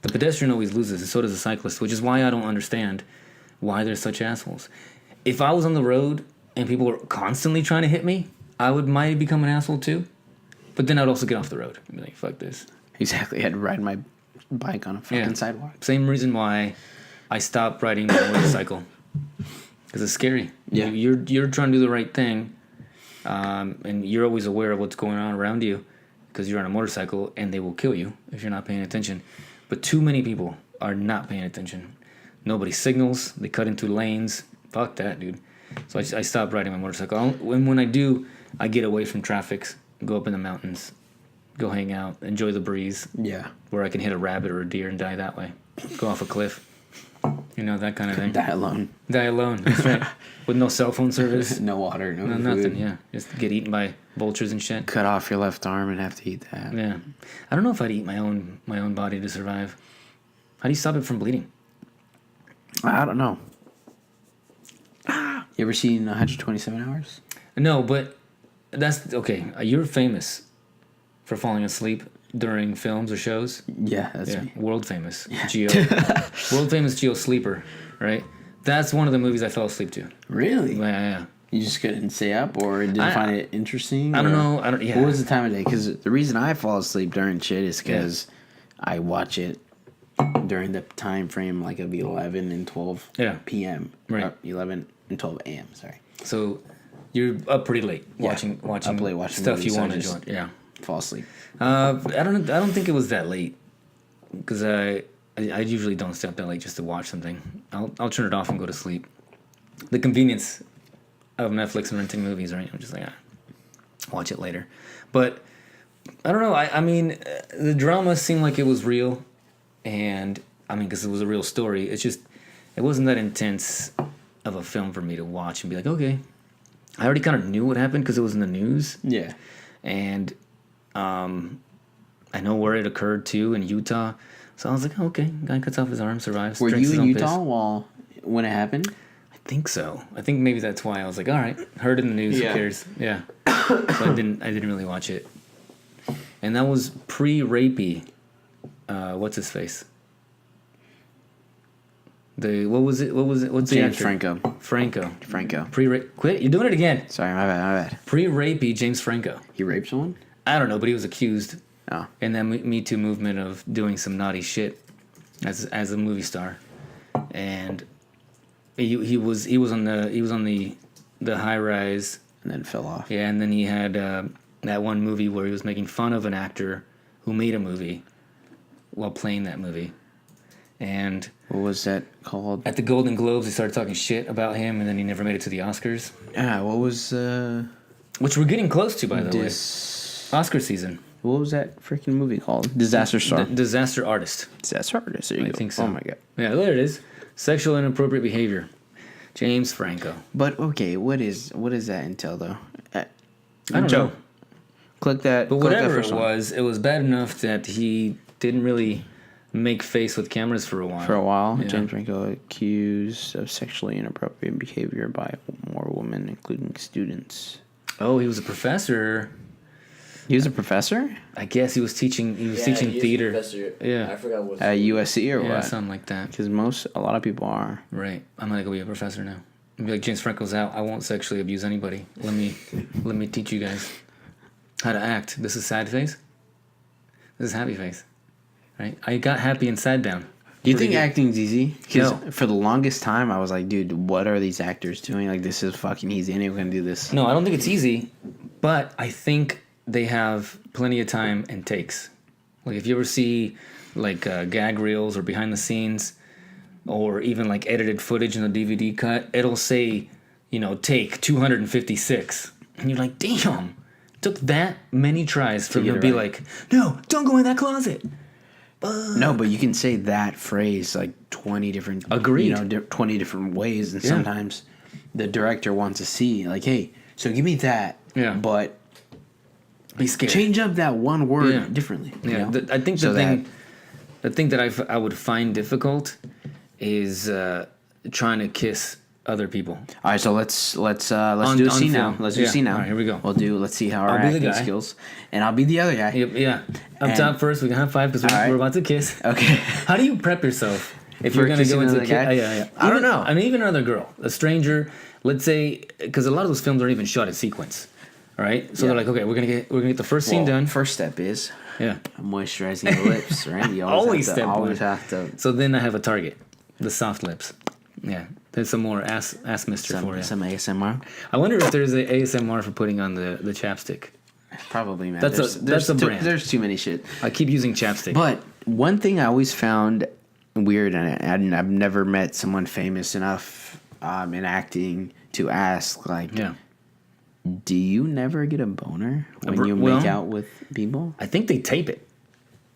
the pedestrian always loses, and so does the cyclist, which is why I don't understand why they're such assholes. If I was on the road and people were constantly trying to hit me, I might become an asshole too. But then I'd also get off the road and be like, "Fuck this." Exactly, I had to ride my bike on a fucking Yeah. sidewalk. Same reason why I stopped riding my motorcycle, because it's scary. Yeah. You're trying to do the right thing, and you're always aware of what's going on around you, because you're on a motorcycle, and they will kill you if you're not paying attention. But too many people are not paying attention. Nobody signals. They cut into lanes. Fuck that, dude. So I stopped riding my motorcycle. And when I do, I get away from traffic, go up in the mountains, go hang out, enjoy the breeze, Yeah. where I can hit a rabbit or a deer and die that way, go off a cliff, that kind of thing. Die alone. Die alone, that's right. With no cell phone service, No water, no no food. nothing. Yeah, just get eaten by vultures and shit. Cut off your left arm and have to eat that. Yeah, I don't know if I'd eat my own body to survive. How do you stop it from bleeding? I don't know. You ever seen 127 Hours? No, but that's okay. You're famous for falling asleep during films or shows. Yeah, that's Yeah, me. world famous Geo, world famous Geo Sleeper, right? That's one of the movies I fell asleep to. Really? Yeah. You just couldn't stay up, or didn't I- find it interesting? I don't or- know. I don't. Yeah. What was the time of day? Because the reason I fall asleep during shit is because I watch it during the time frame like of 11 and 12 Yeah. p.m. Right. Or 11 and 12 a.m. Sorry. So you're up pretty late Yeah. watching Up late watching stuff movies, you so I want to just- enjoy. Yeah. Fall asleep. I don't think it was that late, because I usually don't stay up that late just to watch something. I'll turn it off and go to sleep. The convenience of Netflix and renting movies, right? I'm just like, watch it later. But I don't know. I mean, the drama seemed like it was real, and I mean, because it was a real story. It's just it wasn't that intense of a film for me to watch and be like, okay. I already kind of knew what happened because it was in the news, Yeah. and I know where it occurred too, in Utah. So I was like, oh, okay, guy cuts off his arm, survives. Were drinks you his in own Utah piss. when it happened? I think so. I think maybe that's why I was like, all right, heard in the news. Yeah. Who cares? Yeah. So I didn't really watch it, and that was pre-rapey. What's his face? What was it? What's the James actor? Franco. Franco. Quit! You're doing it again. Sorry, my bad. Pre-rapey James Franco. He raped someone? I don't know, but he was accused Oh. in that Me Too movement of doing some naughty shit as a movie star, and he was on the high rise. And then fell off. Yeah, and then he had that one movie where he was making fun of an actor who made a movie while playing that movie. And What was that called? at the Golden Globes, they started talking shit about him, and then he never made it to the Oscars, Yeah, what was which we're getting close to, by the way. this? Oscar season. What was that freaking movie called? Disaster Star. Disaster Artist. Disaster Artist. There you I go. think so. Oh my god. Yeah, there it is. Sexual inappropriate behavior. James Franco. But okay, what does that entail though? I don't Joe, know. click that. But click that whatever first it one. was bad enough that he didn't really make face with cameras for a while. For a while, Yeah. James Franco accused of sexually inappropriate behavior by more women, including students. Oh, he was a professor. He was a professor I guess he was teaching. He was teaching theater. Yeah. I forgot what. at USC or Yeah, what? something like that. Because a lot of people are. Right. I'm gonna go be a professor now. I'll be like, James Franco's out. I won't sexually abuse anybody. Let me teach you guys how to act. This is sad face. This is happy face. Right. I got happy and sad down. Do you Pretty think good. acting's easy? Because No. for the longest time, I was like, dude, what are these actors doing? Like, this is fucking easy. Anyone can do this. No, I don't think it's easy, but I think they have plenty of time and takes. Like if you ever see like gag reels or behind the scenes, or even like edited footage in the DVD cut, it'll say, take 256, and you're like, damn, took that many tries for them get to it be right. like, no, don't go in that closet. No, but you can say that phrase like 20 different. Agreed. 20 different ways, and Yeah. sometimes the director wants to see like, hey, so give me that. Yeah. But Be scared. change up that one word Yeah. differently. you Yeah, know? I think So the thing that I would find difficult is trying to kiss other people. All right, so let's do a on scene now. film. Let's do a Yeah. scene now. All right, here we go. Let's see how our I'll be the acting guy. skills, and I'll be the other guy. Yeah. Up And- top first, we can have five because All right. we're about to kiss. Okay. How do you prep yourself if For you're going to kissing go into another guy? yeah. I don't know. And even another girl, a stranger. Let's say because a lot of those films aren't even shot in sequence. All right, so Yeah. they're like, okay, we're gonna get the first scene Well, done. First step is Yeah. moisturizing the lips, right? You Always have to, step always one. have to. So then I have a target, the soft lips. Yeah, there's some more ass mister for you. Some ASMR. I wonder if there's a ASMR for putting on the chapstick. Probably, man. That's a brand. There's too many shit. I keep using chapstick. But one thing I always found weird, and I've never met someone famous enough in acting to ask, like, yeah. Do you never get a boner when you well, make out with people? I think they tape it.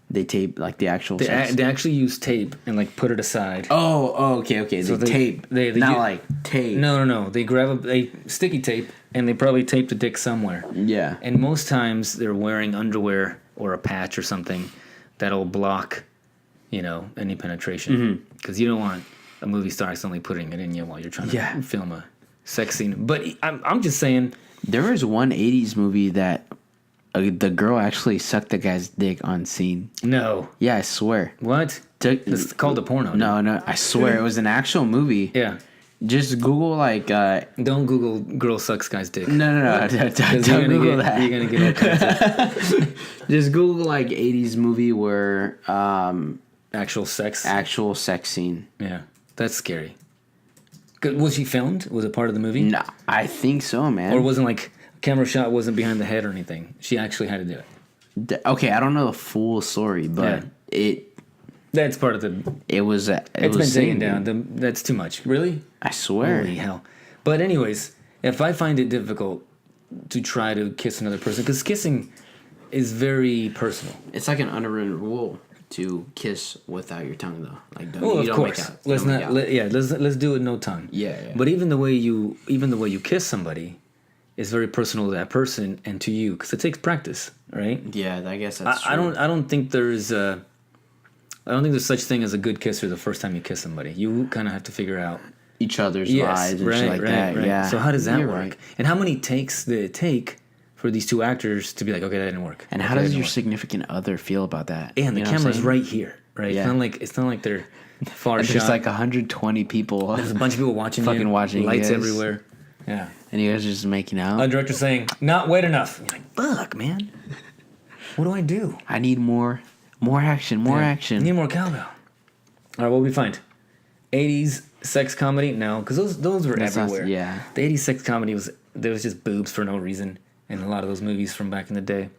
They tape like the actual They, sex? they actually use tape and like put it aside. Okay. So they tape. they Not u- like tape. No. They grab they sticky tape and they probably tape the dick somewhere. Yeah. And most times they're wearing underwear or a patch or something that'll block, any penetration. Because you don't want a movie star accidentally putting it in you while you're trying to film a sex scene. But I'm just saying. There was one 80s movie that the girl actually sucked the guy's dick on scene. No. Yeah, I swear. What? It's called a porno. No, I swear it was an actual movie. Yeah. Just Google like. Don't Google girl sucks guy's dick. No. Don't You're Google that. You're gonna get all kinds of Just Google like 80s movie where actual sex. actual sex scene. Yeah, that's scary. Was she filmed? Was it part of the movie? No, I think so, man. Or wasn't like camera shot wasn't behind the head or anything? She actually had to do it. Okay, I don't know the full story, but That's part of the. it was. It's been taken down. That's too much. Really? I swear. Holy hell! But anyways, if I find it difficult to try to kiss another person, because kissing is very personal. It's like an unwritten rule to kiss without your tongue, though. Like, Well, of course. Let's not. Let's do it no tongue. Yeah. But even the way you kiss somebody is very personal to that person and to you, because it takes practice, right? Yeah, I guess that's true. I don't think there's such thing as a good kisser the first time you kiss somebody. You kind of have to figure out each other's lives and shit like that. right. Yeah. So how does that You're work? right. And how many takes did it take for these two actors to be like, okay, that didn't work? And okay, how that does didn't your work. significant other feel about that? Yeah, and the You know what I'm camera's saying? right here, right? Yeah. It's not like they're far And shot. there's like 120 people. There's a bunch of people watching Fucking you. watching you lights guys. everywhere. Yeah. And you guys are just making out. A director saying, "Not wait enough." You're like, "Fuck, man. What do I do?" I need more action, more Yeah. action. Need more cowbell. All right, what we find? 80s sex comedy? No, because those were That's not- everywhere. yeah. The 80s sex comedy there was just boobs for no reason in a lot of those movies from back in the day.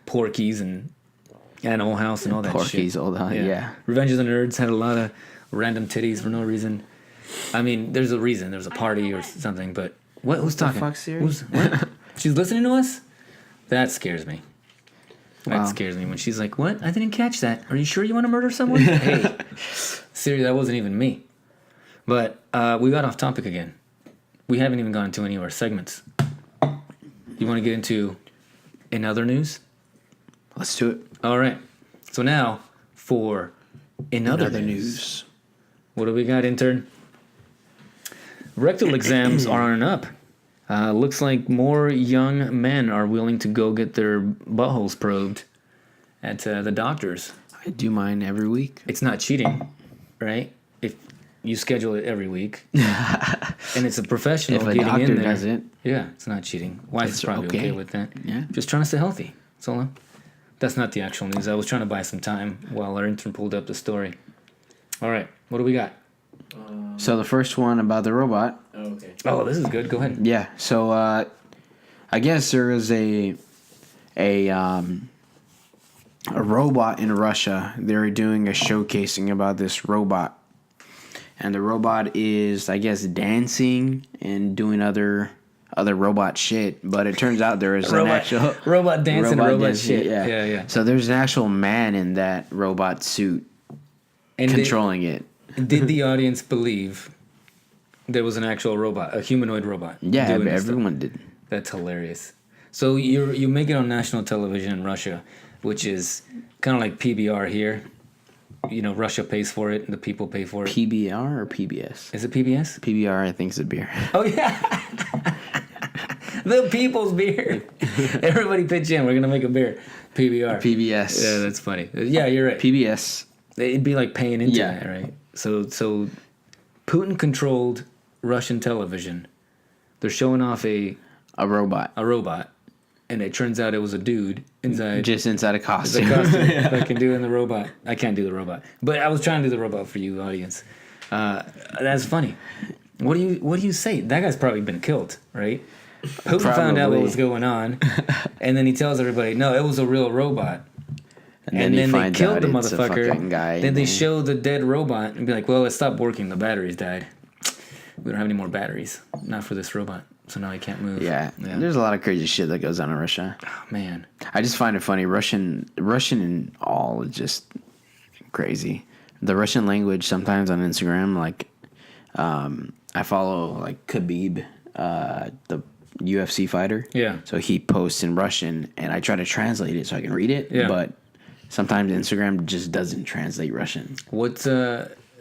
Porky's and Animal House and all that shit. Porky's, all that, yeah. Revenge of the Nerds had a lot of random titties for no reason. I mean, there's a reason. There's a party or something, but what? Who's talking? fuck, Siri? What? She's listening to us? That scares me. That Wow. scares me when she's like, "What? I didn't catch that. Are you sure you want to murder someone?" Hey, Siri, that wasn't even me. But we got off topic again. We haven't even gone into any of our segments. You want to get into in other news? Let's do it. All right. So now for in other news. What do we got, intern? Rectal exams are on and up. Looks like more young men are willing to go get their buttholes probed at the doctors. I do mine every week. It's not cheating, right? If you schedule it every week, and it's a professional If a getting doctor in there. does it. Yeah, it's not cheating. Wife is It's probably okay. okay. with that. Yeah. Just trying to stay healthy. That's all. That's not the actual news. I was trying to buy some time while our intern pulled up the story. All right, what do we got? So the first one about the robot. Oh, this is good. Go ahead. Yeah. So I guess there is a robot in Russia. They're doing a showcasing about this robot, and the robot is, I guess, dancing and doing other robot shit. But it turns out there is an actual robot dance and robot dancing, shit. Yeah. So there's an actual man in that robot suit And controlling it. did the audience believe there was an actual robot, a humanoid robot? Yeah, doing this stuff? everyone did. That's hilarious. So you make it on national television in Russia, which is kind of like PBR here. You know, Russia pays for it and the people pay for it. PBR or PBS? Is it PBS? PBR, I think, is a beer. Oh yeah, the people's beer. Everybody pitch in. We're gonna make a beer. PBR. PBS. Yeah, that's funny. Yeah, you're right. PBS. It'd be like paying into Yeah. that, right? So Putin controlled Russian television. They're showing off a robot. robot, and it turns out it was a dude inside. Just inside a the costume. costume that can do in the robot. I can't do the robot, but I was trying to do the robot for you, audience. That's funny. What do you say? That guy's probably been killed, right? Putin found out what Probably. was going on, and then he tells everybody, "No, it was a real robot." And then he they finds killed out the it's a motherfucker. fucking guy, Then they and show the dead robot and be like, "Well, it stopped working. The batteries died. We don't have any more batteries. Not for this robot." so now he can't move. Yeah. There's a lot of crazy shit that goes on in Russia. Oh, man. I just find it funny. Russian in all is just crazy. The Russian language sometimes on Instagram, like, I follow like Khabib, the UFC fighter. Yeah. So he posts in Russian, and I try to translate it so I can read it. Yeah. But sometimes Instagram just doesn't translate Russian.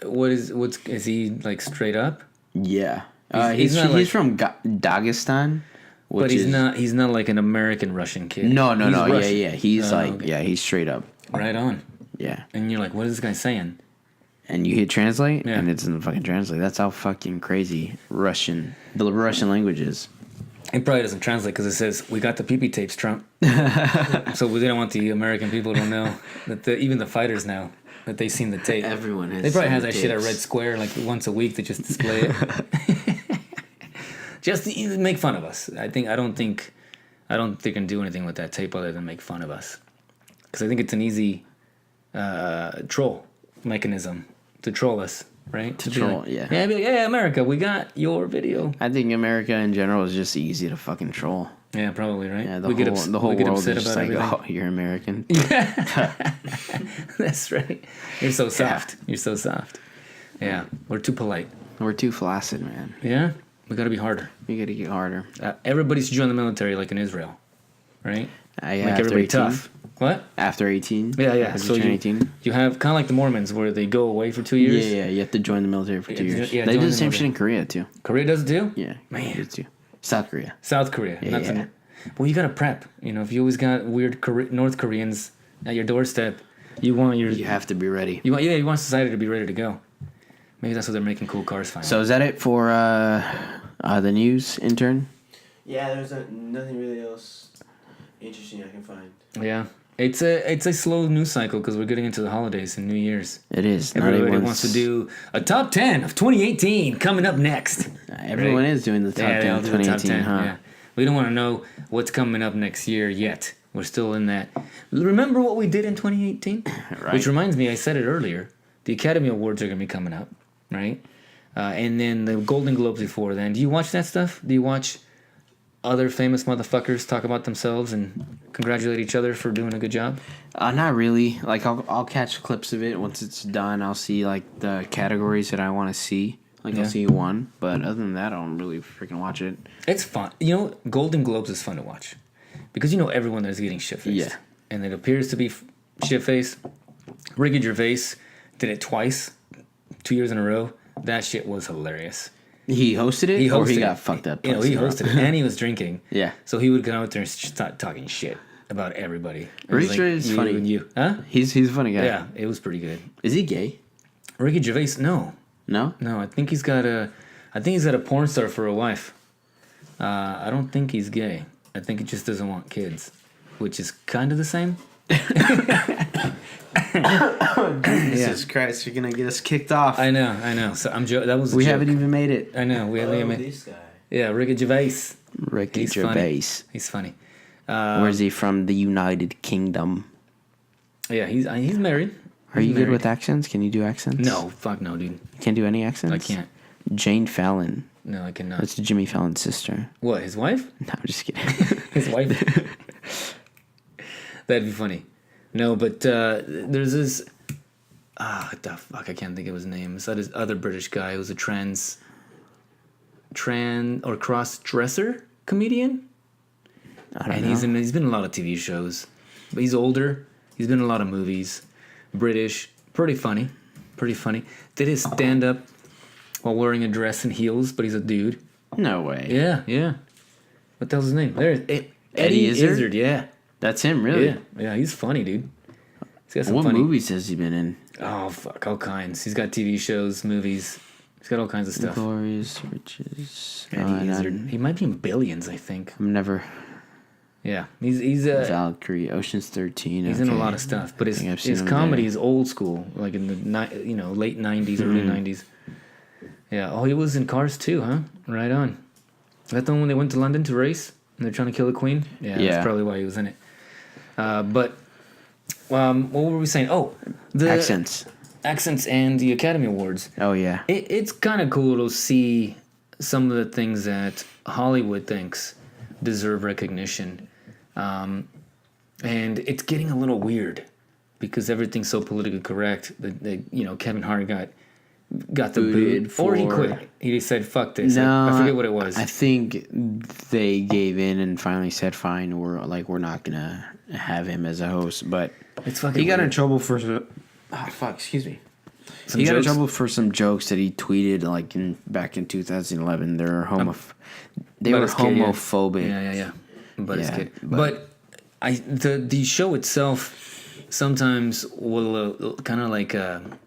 Is he like straight up? Yeah. He's not he's from Dagestan. But he's not like an American Russian kid. No. He's Russian. Yeah. He's Okay. he's straight up. Right on. Yeah. And you're like, what is this guy saying? And you hit translate, Yeah. and it doesn't fucking translate. That's how fucking crazy the Russian language is. It probably doesn't translate because it says, we got the PP tapes, Trump. So we didn't want the American people to know that even the fighters know that they've seen the tape. Everyone has. They probably seen have the that shit at tapes. Red Square like once a week to just display it. Just to even make fun of us. I don't think they can do anything with that tape other than make fun of us. Because I think it's an easy troll mechanism to troll us, right? To be troll, like, yeah. Yeah, be like, yeah, America, we got your video. I think America in general is just easy to fucking troll. Yeah, probably, right? Yeah, the we whole get world upset is just about like, everything. oh, you're American. That's right. You're so soft. You're so soft. Yeah, we're too polite. We're too flaccid, man. Yeah, we got to be harder. We gotta get harder. Everybody should join the military like in Israel, right? Make everybody tough. What? After 18? Yeah. After So you turn you 18? you have kind of like the Mormons where they go away for 2 years. Yeah, you have to join the military for 2 years. yeah, They join do the the same shit military. in Korea, too. Korea does it too. Yeah. Man. They do too. South Korea. South Korea. Yeah, Nothing. yeah. Well, you gotta prep. If you always got weird North Koreans at your doorstep, you want You have to be ready. you want society to be ready to go. Maybe that's what they're making cool cars finally. So is that it for the news, intern? Yeah, there's nothing really else interesting I can find. Yeah, it's a slow news cycle because we're getting into the holidays and New Year's. It is. Not Everybody everyone's- wants to do a top 10 of 2018 coming up next. Everyone is doing the top 10 they all of do the 2018, huh? Yeah. We don't want to know what's coming up next year yet. We're still in that. Remember what we did in 2018? Right. Which reminds me, I said it earlier. The Academy Awards are going to be coming up, right? And then the Golden Globes before then. Do you watch that stuff? Do you watch other famous motherfuckers talk about themselves and congratulate each other for doing a good job? Not really. Like I'll catch clips of it once it's done. I'll see like the categories that I want to see. Like Yeah. I'll see one, but other than that, I don't really freaking watch it. It's fun. Golden Globes is fun to watch because everyone that's getting shit-faced. Yeah. And it appears to be shit-faced. Ricky Gervais did it twice, 2 years in a row. That shit was hilarious. He hosted it, or he got fucked up. He hosted it, and he was drinking. Yeah. So he would go out there and start talking shit about everybody. It was Ricky Gervais is you funny. and you. Huh? He's a funny guy. Yeah, it was pretty good. Is he gay? Ricky Gervais, no. No. I think he's got a porn star for a wife. I don't think he's gay. I think he just doesn't want kids, which is kind of the same. Jesus Christ, you're gonna get us kicked off. I know. So that was. We haven't even made it. I know. We haven't even. This guy. Yeah, Ricky Gervais. Ricky He's Gervais. He's funny. Where's he from? The United Kingdom. Yeah, he's married. Are He's you good married. with accents? Can you do accents? No, fuck no, dude. Can't do any accents? I can't. Jane Fallon. No, I cannot. That's Jimmy Fallon's sister. What? His wife? No, I'm just kidding. His wife? That'd be funny. No, but there's this. What the fuck? I can't think of his name. It's this other British guy who's a trans or cross-dresser comedian. I don't And know. he's been in a lot of TV shows. But he's older. He's been in a lot of movies. British. Pretty funny. Did his stand-up while wearing a dress and heels, but he's a dude. No way. Yeah. What the hell's his name? There's Eddie Izzard? yeah. That's him, really? Yeah, he's funny, dude. He's got some What funny... movies has he been in? Oh, fuck, all kinds. He's got TV shows, movies. He's got all kinds of stuff. Glorious Riches. Eddie Izzard. He might be in Billions, I think. I'm never. Yeah, he's Valkyrie, Ocean's 13. He's in a lot of stuff, but I think I've seen his him comedy there. is old school, like in the late '90s, early '90s. Yeah. Oh, he was in Cars too, huh? Right on. Is that the one when they went to London to race and they're trying to kill the Queen? Yeah, Yeah. that's probably why he was in it. But what were we saying? Oh, the Accents. accents and the Academy Awards. Oh, yeah. It's kind of cool to see some of the things that Hollywood thinks deserve recognition. And it's getting a little weird because everything's so politically correct that Kevin Hart got the boot, or he quit. He just said, "Fuck this." No, I forget what it was. I think they gave in and finally said, "Fine, we're not gonna have him as a host." But It's fucking he got in weird. trouble for excuse me. Some He got in jokes? trouble for some jokes that he tweeted back in 2011. They were About they were his kid, yeah. homophobic. Yeah. But his Yeah, kid. but- But the show itself sometimes will kind of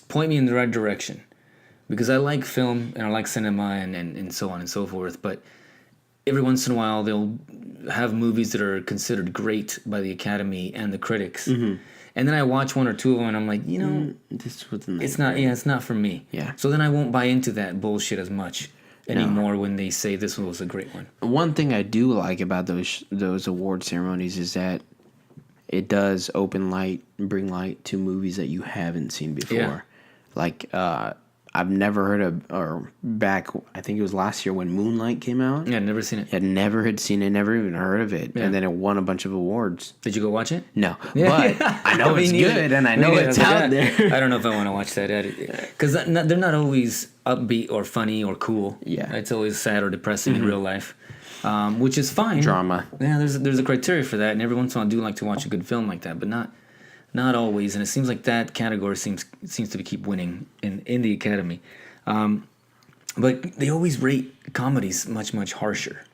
point me in the right direction because I like film and I like cinema and so on and so forth. But every once in a while they'll have movies that are considered great by the Academy and the critics. Mm-hmm. And then I watch one or two of them and I'm like, This wasn't. it's not. Yeah, it's not for me. Yeah. So then I won't buy into that bullshit as much anymore when they say this one was a great one. One thing I do like about those award ceremonies is that it does bring light to movies that you haven't seen before. Yeah. Like I've never heard of, or back I think it was last year when Moonlight came out. Yeah, I've never seen it. I never had seen it, never even heard of it, Yeah. and then it won a bunch of awards. Did you go watch it? No, Yeah. but I know Me it's neither. good, and I Me know neither. it's I was like, out "Yeah, there. I don't know if I want to watch that because they're not always upbeat or funny or cool. Yeah. It's always sad or depressing in real life, which is fine. Drama. Yeah, there's a criteria for that, and every once in a while I do like to watch a good film like that, but not always. And it seems like that category seems to keep winning in the Academy. But they always rate comedies much harsher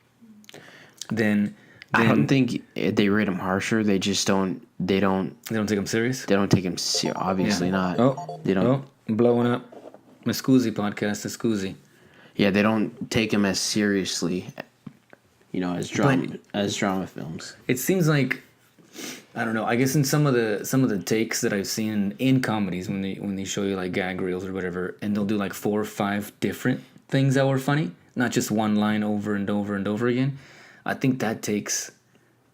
than I don't think they rate them harsher. They just don't. They don't. they don't take them serious. They don't take them. Obviously not. Oh, They don't. I'm blowing up. My Scoozy podcast, the Scoozy. Yeah, they don't take them as seriously. As drama films. It seems like I don't know. I guess in some of the takes that I've seen in comedies when they show you like gag reels or whatever, and they'll do like 4 or 5 different things that were funny, not just one line over and over and over again. I think that takes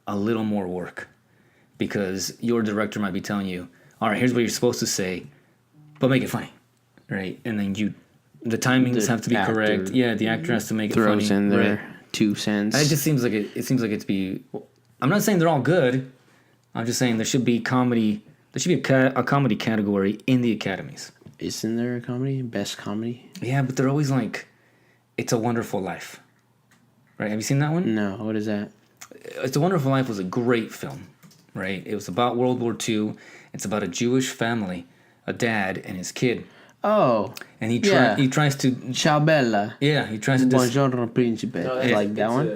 a little more work because your director might be telling you, "All right, here's what you're supposed to say, but make it funny," right? And then the timings The have to be actor correct. Yeah, the actor has to make it Throws funny. in their Right. 2 cents. And it just seems like it seems like it to be. I'm not saying they're all good. I'm just saying there should be comedy. There should be a comedy category in the academies. Isn't there a comedy? Best comedy? Yeah, but they're always like, "It's a Wonderful Life," right? Have you seen that one? No. What is that? It's a Wonderful Life was a great film, right? It was about World War II. It's about a Jewish family, a dad and his kid, Oh, and he Yeah. tries to Ciao Bella. he tries to Buongiorno Principe. Like that one?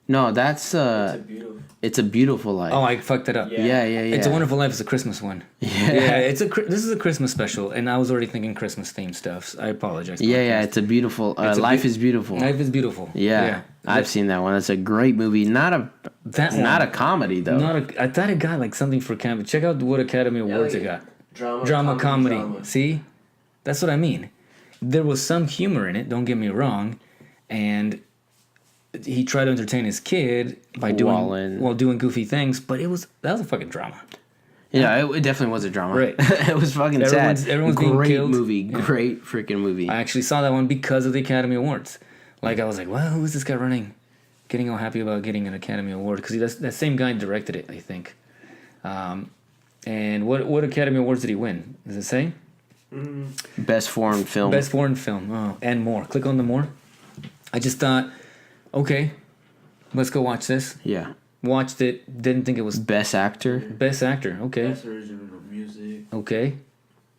No, that's beautiful. It's a Beautiful Life. Oh, I fucked it up. yeah. It's a Wonderful Life is a Christmas one. Yeah. This is a Christmas special, and I was already thinking Christmas themed stuff. So I apologize. Yeah. It's a beautiful. Life is Beautiful. Life is beautiful. Yeah, I've seen that one. That's a great movie. Not a That one. comedy though. I thought it got like something for Academy. Check out what Academy Awards it got. Drama comedy. See, that's what I mean. There was some humor in it. Don't get me wrong, and he tried to entertain his kid by doing goofy things, but that was a fucking drama. Yeah, it definitely was a drama. Right. It was fucking sad. Everyone's being great killed. movie. Great freaking movie. I actually saw that one because of the Academy Awards. Like I was like, "Well, who is this guy running?" Getting all happy about getting an Academy Award because that same guy directed it, I think. And what Academy Awards did he win? Does it say? Best foreign film. Best foreign film. Oh, and more. Click on the more. I just thought, okay, let's go watch this. Yeah. Watched it. Didn't think it was Best actor. best actor. Okay. Best original music, Okay.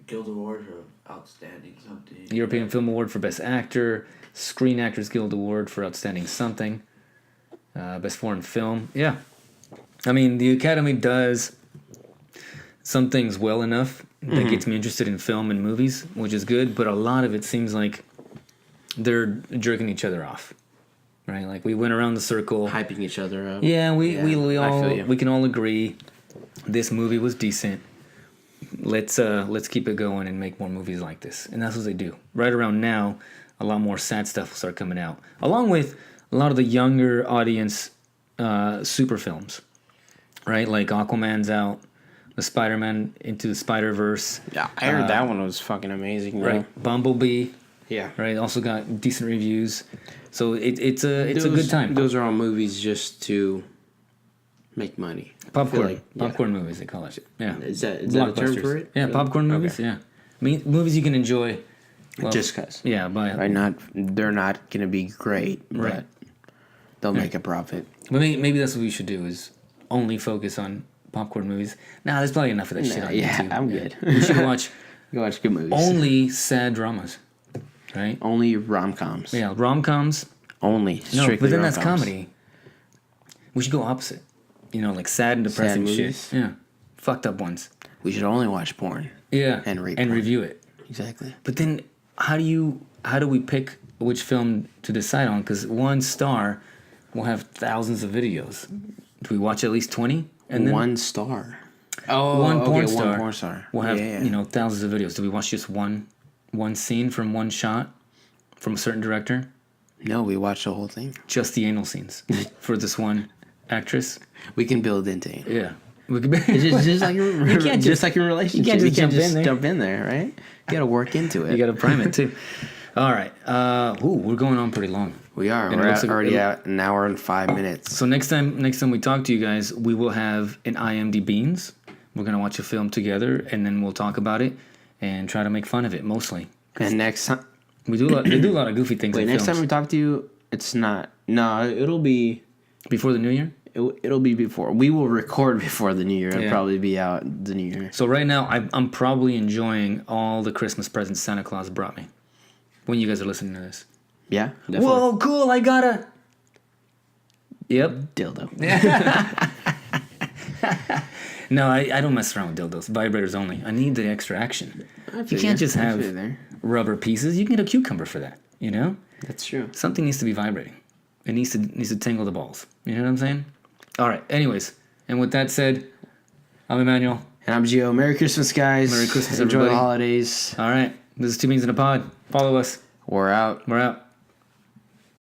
Guild Award for outstanding something. European Film Award for Best Actor. Screen Actors Guild Award for Outstanding Something. Best Foreign Film. Yeah. I mean, the Academy does some things well enough that gets me interested in film and movies, which is good, but a lot of it seems like they're jerking each other off. Right? Like we went around the circle. Hyping each other up. Yeah, we I feel you. we can all agree this movie was decent. Let's keep it going and make more movies like this. And that's what they do. Right around now, a lot more sad stuff will start coming out. Along with a lot of the younger audience super films. Right? Like Aquaman's out, the Spider-Man Into the Spider-Verse. Yeah, I heard that one was fucking amazing. Right. Bumblebee. Yeah. Right. Also got decent reviews. So it's a good time. Those are all movies just to make money. Popcorn. Yeah. Popcorn movies, they call it. Yeah. Is that a term Blockbusters. for it? Yeah, popcorn movies. Okay. Yeah. I mean, movies you can enjoy. Well, Just cause. Yeah, Right, they're not gonna be great, Right. but they'll make a profit. But maybe that's what we should do is only focus on popcorn movies. Nah, there's probably enough of that shit on yeah, YouTube. I'm good. We should watch You watch good movies. only sad dramas, right? Only rom-coms. Yeah, rom-coms. Only. No, Strictly but then that's rom-coms. comedy. We should go opposite. You know, like sad and depressing shit. movies? Yeah. Fucked up ones. We should only watch porn. Yeah. And rape and porn. review it. Exactly. But then how do we pick which film to decide on? Because one star will have thousands of videos. Do we watch at least 20? And then One star. Oh, one porn okay, star one porn star. will have Yeah. thousands of videos. Do we watch just one scene from one shot from a certain director? No, we watch the whole thing. Just the anal scenes for this one actress. We can build into it. Yeah. We could Just like You can't just like a relationship. you can't just jump in there, right? You got to work into it. You got to prime it too. All right. We're going on pretty long. We are. And it We're looks like- already at an hour and 5 minutes. So next time we talk to you guys, we will have an IMDb Beans. We're gonna watch a film together, and then we'll talk about it and try to make fun of it mostly. And next time, They do a lot of goofy things. wait, in next films. time we talk to you, it's not. No, it'll be. Before the new year. It'll be before. We will record before the new year. It'll Yeah. probably be out the new year. So right now, I'm probably enjoying all the Christmas presents Santa Claus brought me. When you guys are listening to this. Yeah, definitely. Whoa, cool! I got a. Yep. Dildo. No, I don't mess around with dildos. Vibrators only. I need the extra action. You feel can't you. just I have feel you there. rubber pieces. You can get a cucumber for that. You know, That's true. something needs to be vibrating. It needs to tingle the balls. You know what I'm saying? All right. Anyways, and with that said, I'm Emmanuel. And I'm Gio. Merry Christmas, guys. Merry Christmas, Enjoy everybody. the holidays. All right. This is Two Beans in a Pod. Follow us. We're out. We're out.